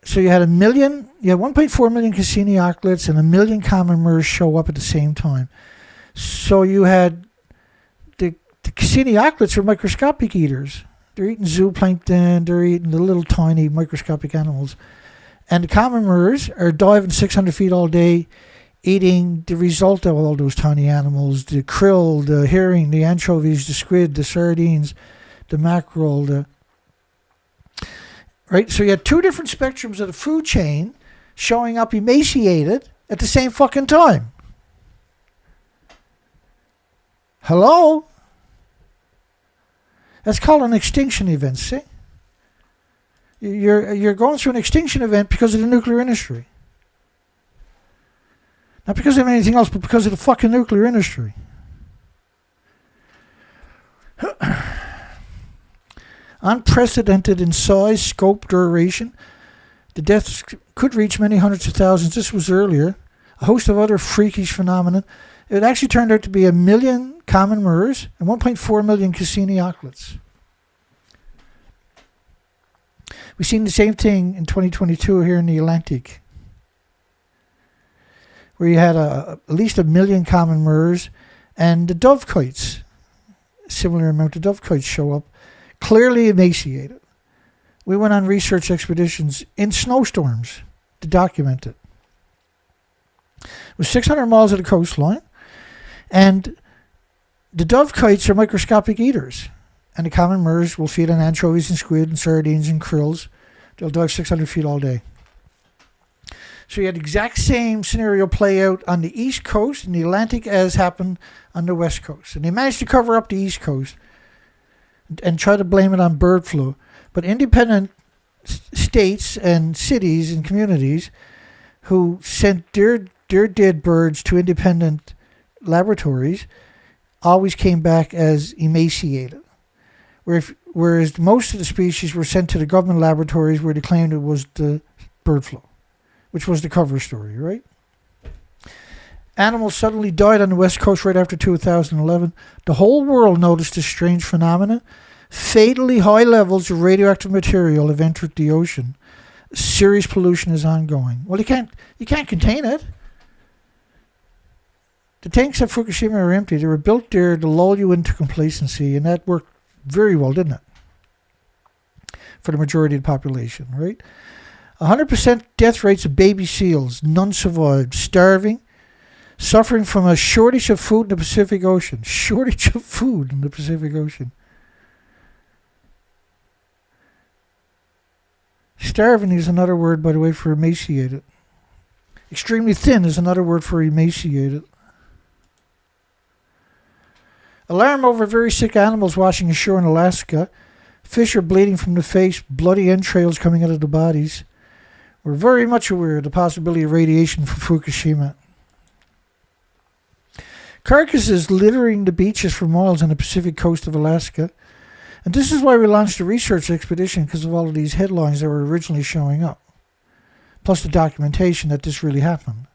So you had 1.4 million Cassini oculates and 1 million common murres show up at the same time. So you had the Cassini oculates are microscopic eaters. They're eating zooplankton, they're eating the little tiny microscopic animals. And the common murres are diving 600 feet all day, eating the result of all those tiny animals, the krill, the herring, the anchovies, the squid, the sardines, the mackerel, right? So you had two different spectrums of the food chain showing up emaciated at the same fucking time. Hello? That's called an extinction event, see? You're going through an extinction event because of the nuclear industry. Not because of anything else, but because of the fucking nuclear industry. Unprecedented in size, scope, duration. The deaths could reach many hundreds of thousands. This was earlier. A host of other freakish phenomena. It actually turned out to be 1 million common murres and 1.4 million Cassini oculates. We've seen the same thing in 2022 here in the Atlantic, where you had at least 1 million common murres, and the dove kites, similar amount of dove kites show up, clearly emaciated. We went on research expeditions in snowstorms to document it. It was 600 miles of the coastline, and the dove kites are microscopic eaters, and the common murres will feed on anchovies and squid and sardines and krills. They'll dive 600 feet all day. So you had the exact same scenario play out on the East Coast in the Atlantic as happened on the West Coast. And they managed to cover up the East Coast and try to blame it on bird flu. But independent states and cities and communities who sent their dead birds to independent laboratories always came back as emaciated. Whereas most of the species were sent to the government laboratories where they claimed it was the bird flu, which was the cover story, right? Animals suddenly died on the West Coast right after 2011. The whole world noticed this strange phenomenon. Fatally high levels of radioactive material have entered the ocean. Serious pollution is ongoing. Well, you can't contain it. The tanks at Fukushima are empty. They were built there to lull you into complacency, and that worked very well, didn't it? For the majority of the population, right? 100% death rates of baby seals. None survived. Starving. Suffering from a shortage of food in the Pacific Ocean. Shortage of food in the Pacific Ocean. Starving is another word, by the way, for emaciated. Extremely thin is another word for emaciated. Alarm over very sick animals washing ashore in Alaska. Fish are bleeding from the face, bloody entrails coming out of the bodies. We're very much aware of the possibility of radiation from Fukushima. Carcasses littering the beaches for miles on the Pacific coast of Alaska. And this is why we launched a research expedition, because of all of these headlines that were originally showing up. Plus the documentation that this really happened.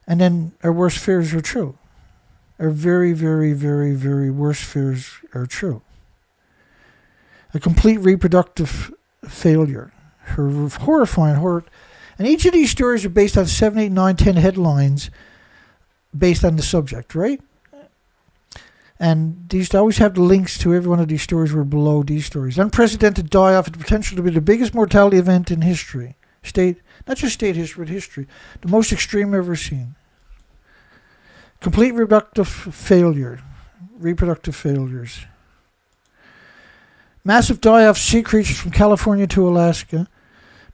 And then our worst fears are true. Our very, very, very, very worst fears are true. A complete reproductive failure. Horrifying horror. And each of these stories are based on 7, 8, 9, 10 headlines based on the subject, right? And these always have the links to every one of these stories were below these stories. Unprecedented die-off had the potential to be the biggest mortality event in history. Not just state history, but history. The most extreme ever seen. Complete reproductive failures. Massive die-off sea creatures from California to Alaska.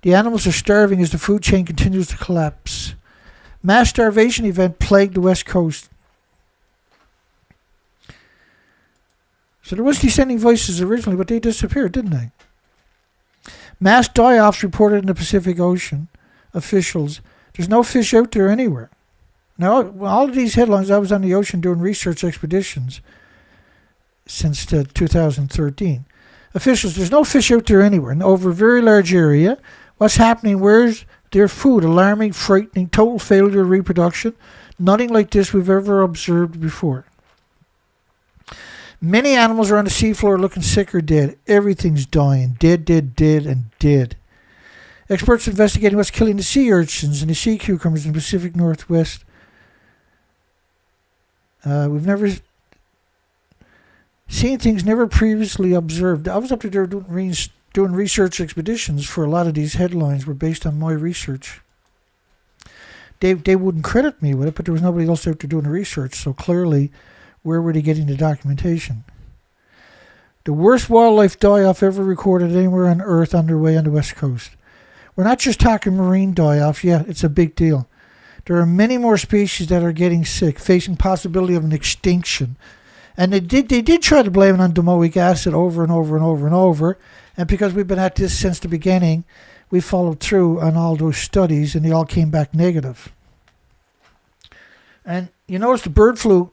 The animals are starving as the food chain continues to collapse. Mass starvation event plagued the West Coast. So there was descending voices originally, but they disappeared, didn't they? Mass die-offs reported in the Pacific Ocean. Officials. There's no fish out there anywhere. Now, all of these headlines, I was on the ocean doing research expeditions since 2013. Officials, there's no fish out there anywhere. And over a very large area. What's happening? Where's their food? Alarming, frightening, total failure of reproduction. Nothing like this we've ever observed before. Many animals are on the seafloor looking sick or dead. Everything's dying. Dead, and dead. Experts investigating what's killing the sea urchins and the sea cucumbers in the Pacific Northwest. We've never seen things never previously observed. I was up there doing research expeditions for a lot of these headlines were based on my research. They wouldn't credit me with it, but there was nobody else out there doing the research, so clearly, where were they getting the documentation? The worst wildlife die-off ever recorded anywhere on Earth underway on the West Coast. We're not just talking marine die-off. Yeah, it's a big deal. There are many more species that are getting sick, facing possibility of an extinction. And they did try to blame it on domoic acid over and over and over and over. And because we've been at this since the beginning, we followed through on all those studies, and they all came back negative. And you notice the bird flu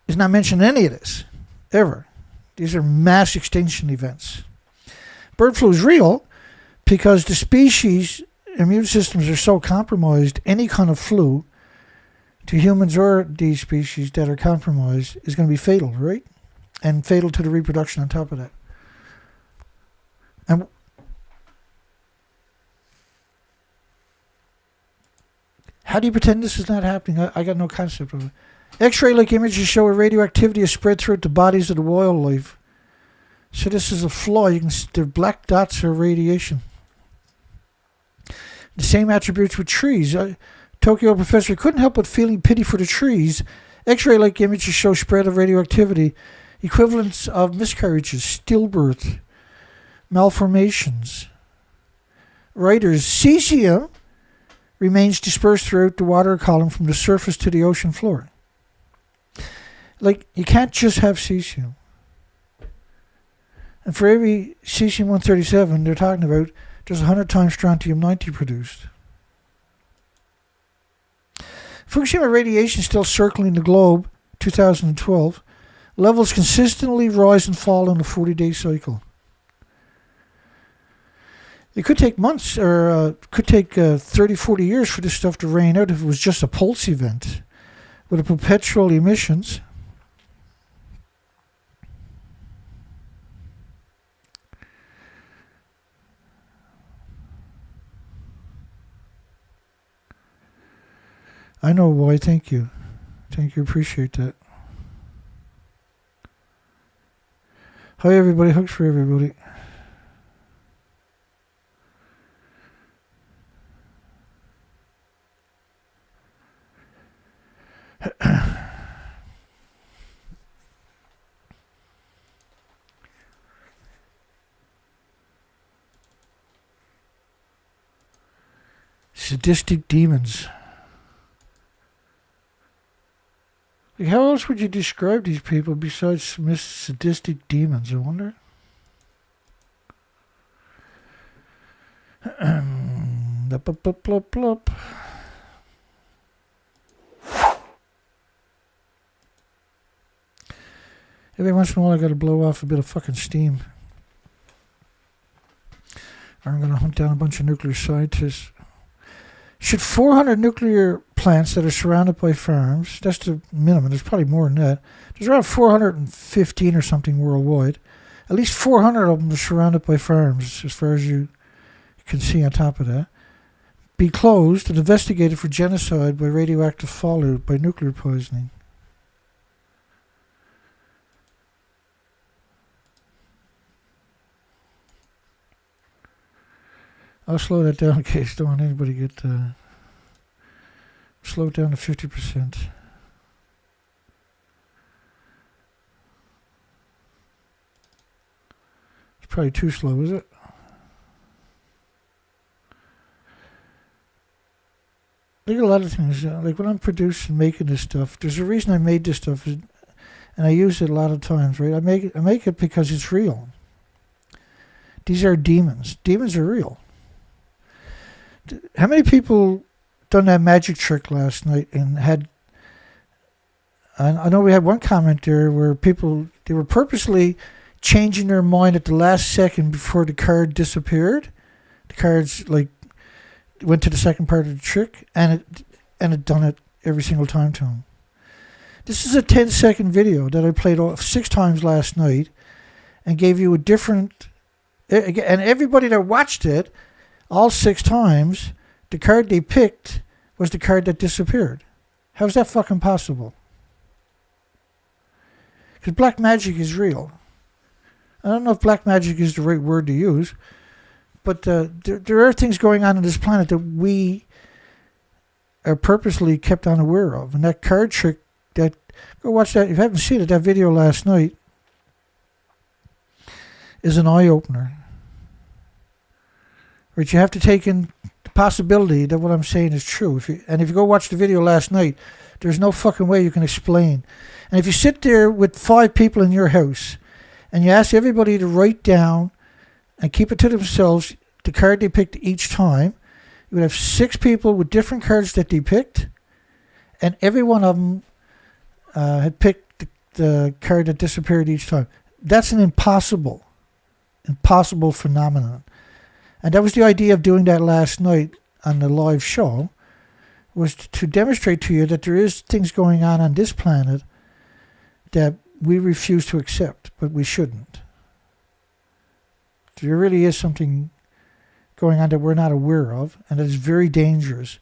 is not mentioned in any of this, ever. These are mass extinction events. Bird flu is real because the species' immune systems are so compromised, any kind of flu to humans or these species that are compromised is going to be fatal, right? And fatal to the reproduction on top of that. And how do you pretend this is not happening? I got no concept of it. X-ray-like images show a radioactivity is spread throughout the bodies of the wildlife. So this is a flaw. The black dots are radiation. The same attributes with trees. Tokyo professor couldn't help but feeling pity for the trees. X-ray-like images show spread of radioactivity, equivalents of miscarriages, stillbirth, malformations. Writers, cesium remains dispersed throughout the water column from the surface to the ocean floor. Like, you can't just have cesium. And for every cesium-137 they're talking about, there's 100 times strontium-90 produced. Fukushima radiation still circling the globe, 2012. Levels consistently rise and fall on a 40-day cycle. It could take months, or could take 30, 40 years for this stuff to rain out if it was just a pulse event with a perpetual emissions. I know why. Thank you. Thank you. Appreciate that. Hi, everybody. Hugs for everybody. Sadistic demons. Like, how else would you describe these people besides sadistic demons, I wonder? Every once in a while I gotta blow off a bit of fucking steam. Or I'm gonna hunt down a bunch of nuclear scientists. Should 400 nuclear plants that are surrounded by farms, that's the minimum, there's probably more than that. There's around 415 or something worldwide. At least 400 of them are surrounded by farms, as far as you can see on top of that. Be closed and investigated for genocide by radioactive fallout by nuclear poisoning. I'll slow that down in case I don't want anybody to get... slow it down to 50%. It's probably too slow, is it? Look at a lot of things. Like when I'm producing, making this stuff, there's a reason I made this stuff, and I use it a lot of times, right? I make it because it's real. These are demons. Demons are real. How many people done that magic trick last night and had... I know we had one comment there where people, they were purposely changing their mind at the last second before the card disappeared. The cards, like, went to the second part of the trick, and it done it every single time to them. This is a 10-second video that I played off 6 times last night and gave you a different... And everybody that watched it, all 6 times, the card they picked was the card that disappeared. How's that fucking possible? Because black magic is real. I don't know if black magic is the right word to use, but there are things going on this planet that we are purposely kept unaware of. And that card trick, go watch that. If you haven't seen it, that video last night is an eye-opener. Right, you have to take in the possibility that what I'm saying is true. If you go watch the video last night, there's no fucking way you can explain. And if you sit there with 5 people in your house and you ask everybody to write down and keep it to themselves the card they picked each time, you would have 6 people with different cards that they picked, and every one of them had picked the card that disappeared each time. That's an impossible phenomenon. And that was the idea of doing that last night on the live show, was to demonstrate to you that there is things going on this planet that we refuse to accept, but we shouldn't. There really is something going on that we're not aware of, and that is very dangerous.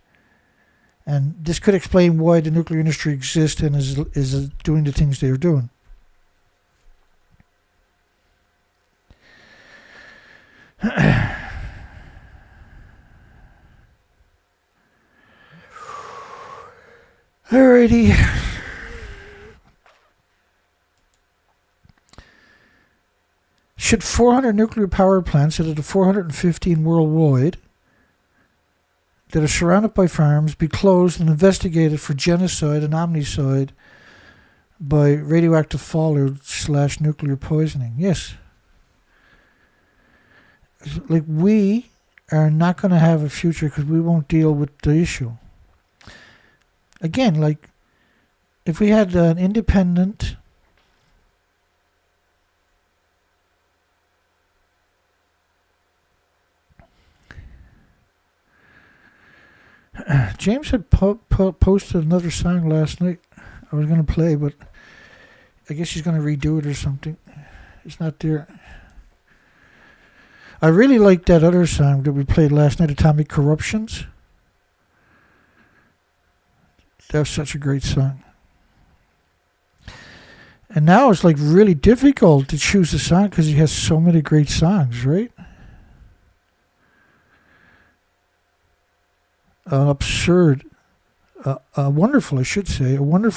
And this could explain why the nuclear industry exists and is doing the things they're doing. Alrighty. Should 400 nuclear power plants out of the 415 worldwide that are surrounded by farms be closed and investigated for genocide and omnicide by radioactive fallout / nuclear poisoning? Yes. like, we are not going to have a future because we won't deal with the issue. Again, like, if we had an independent James had posted another song last night I was going to play, but I guess he's going to redo it or something. It's not there. I really liked that other song that we played last night, Atomic Corruptions. That was such a great song. And now it's like really difficult to choose a song because he has so many great songs, right? Absurd, wonderful, I should say, a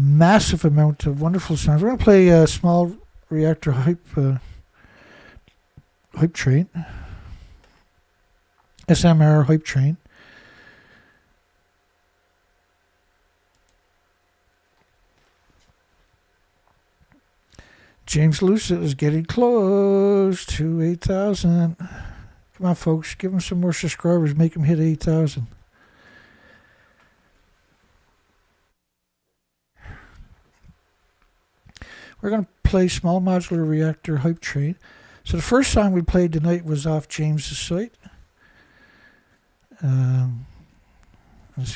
massive amount of wonderful songs. We're going to play a small reactor hype train, SMR hype train. James Lucid is getting close to 8,000. Come on, folks. Give him some more subscribers. Make him hit 8,000. We're going to play Small Modular Reactor Hype Train. So the first song we played tonight was off James's site.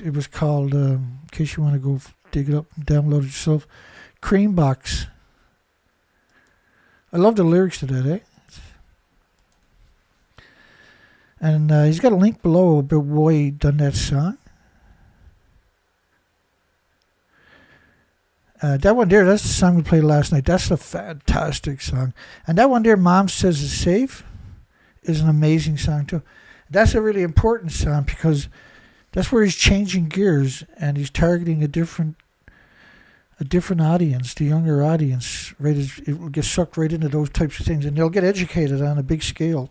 It was called, in case you want to go dig it up and download it yourself, Cream Box. I love the lyrics to that, eh? And he's got a link below about why he done that song. That one there, that's the song we played last night. That's a fantastic song. And that one there, Mom Says It's Safe, is an amazing song too. That's a really important song because that's where he's changing gears and he's targeting a different audience, the younger audience. Right, it will get sucked right into those types of things and they'll get educated on a big scale.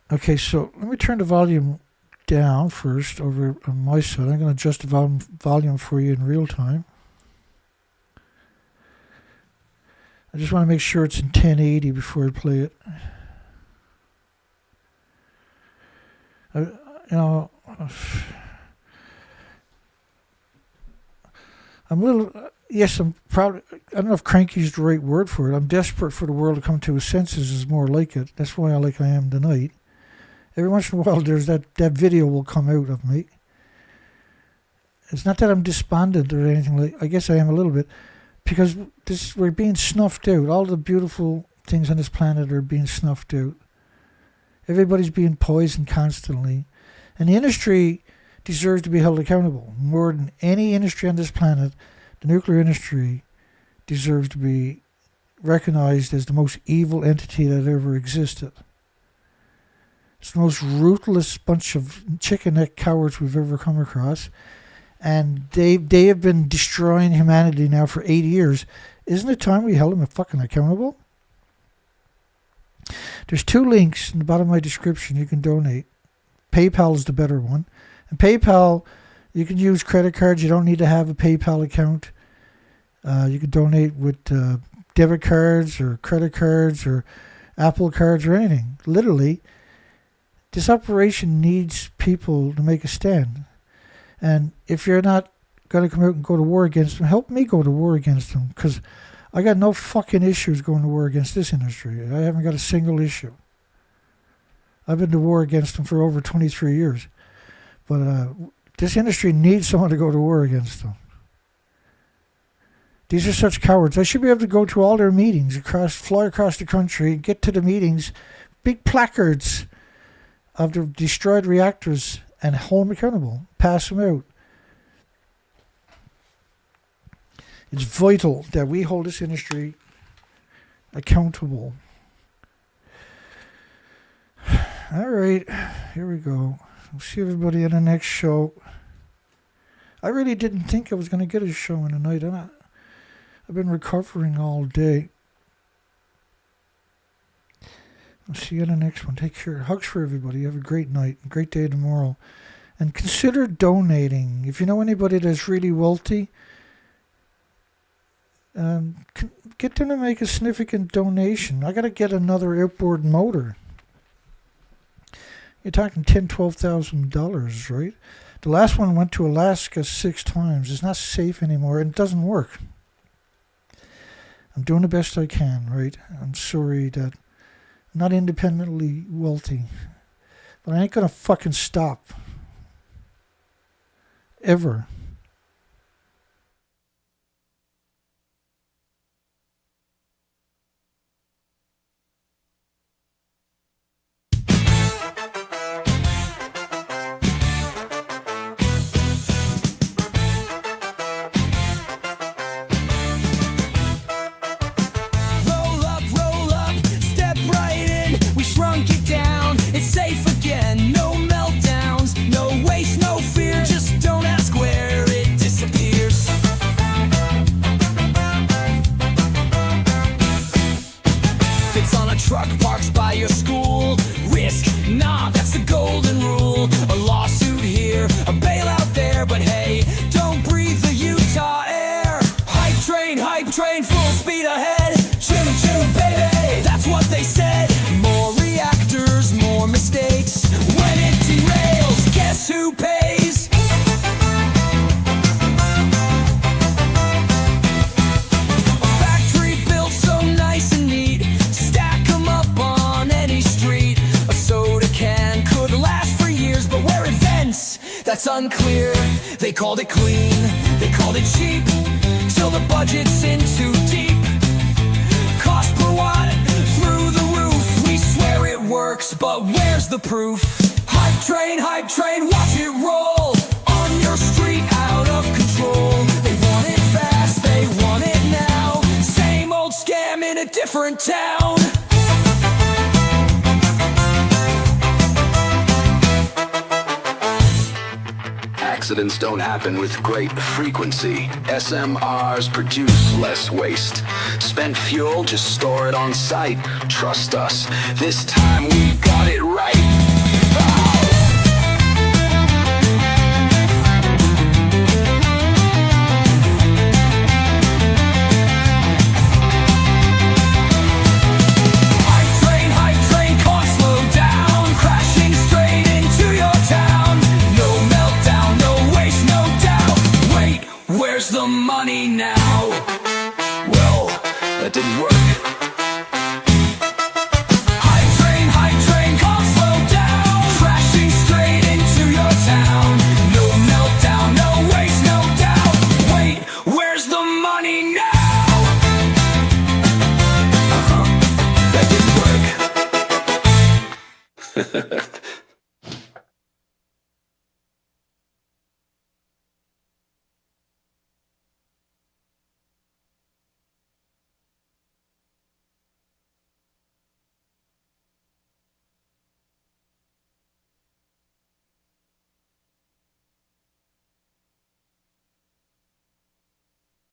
Okay, so let me turn the volume down first over on my side. I'm going to adjust the volume for you in real time. I just want to make sure it's in 1080 before I play it. I'm a little, yes, I'm proud. I don't know if cranky is the right word for it. I'm desperate for the world to come to its senses is more like it. That's why I am tonight. Every once in a while, there's that video will come out of me. It's not that I'm despondent or anything like. I guess I am a little bit, because we're being snuffed out. All the beautiful things on this planet are being snuffed out. Everybody's being poisoned constantly, and the industry deserves to be held accountable more than any industry on this planet. The nuclear industry deserves to be recognized as the most evil entity that ever existed. It's the most ruthless bunch of chicken neck cowards we've ever come across. And they have been destroying humanity now for 8 years. Isn't it time we held them fucking accountable? There's 2 links in the bottom of my description you can donate. PayPal is the better one. And PayPal, you can use credit cards. You don't need to have a PayPal account. You can donate with debit cards or credit cards or Apple cards or anything. Literally, this operation needs people to make a stand. And if you're not going to come out and go to war against them, help me go to war against them. Because I got no fucking issues going to war against this industry. I haven't got a single issue. I've been to war against them for over 23 years. But this industry needs someone to go to war against them. These are such cowards. I should be able to go to all their meetings, fly across the country, get to the meetings, big placards of the destroyed reactors and hold them accountable, pass them out. It's vital that we hold this industry accountable. All right, here we go. We'll see everybody in the next show. I really didn't think I was going to get a show in the night. I've been recovering all day. I'll see you in the next one. Take care. Hugs for everybody. Have a great night. A great day tomorrow. And consider donating. If you know anybody that's really wealthy, Get them to make a significant donation. I got to get another outboard motor. You're talking $10,000-$12,000, right? The last one went to Alaska 6 times. It's not safe anymore, and it doesn't work. I'm doing the best I can, right? I'm sorry that I'm not independently wealthy, but I ain't gonna fucking stop. Ever. Roll up, step right in. We shrunk it down, it's safe again. No meltdowns, no waste, no fear. Just don't ask where it disappears. Fits on a truck parked by your school. Risk, nah, that's the golden rule. A lawsuit here, a bailout there. But hey, don't breathe the Utah air. Hype train, full speed ahead. Choo choo, baby, that's what they said. More reactors, more mistakes. When it derails, guess who pays? A factory built so nice and neat. Stack 'em up on any street. A soda can could last for years, but where it vents, that's unclear. They called it clean, they called it cheap, till the budget's in too deep. Cost per watt, through the roof. We swear it works, but where's the proof? Hype train, watch it roll. On your street, out of control. They want it fast, they want it now. Same old scam in a different town. Accidents don't happen with great frequency. SMRs produce less waste. Spent fuel, just store it on site. Trust us, this time we got it right. Hype train, can't slow down. Crashing straight into your town. No meltdown, no waste, no doubt. Wait, where's the money now? Well, that didn't work. Hype train, can't slow down. Crashing straight into your town. No meltdown, no waste, no doubt. Wait, where's the money now? That didn't work.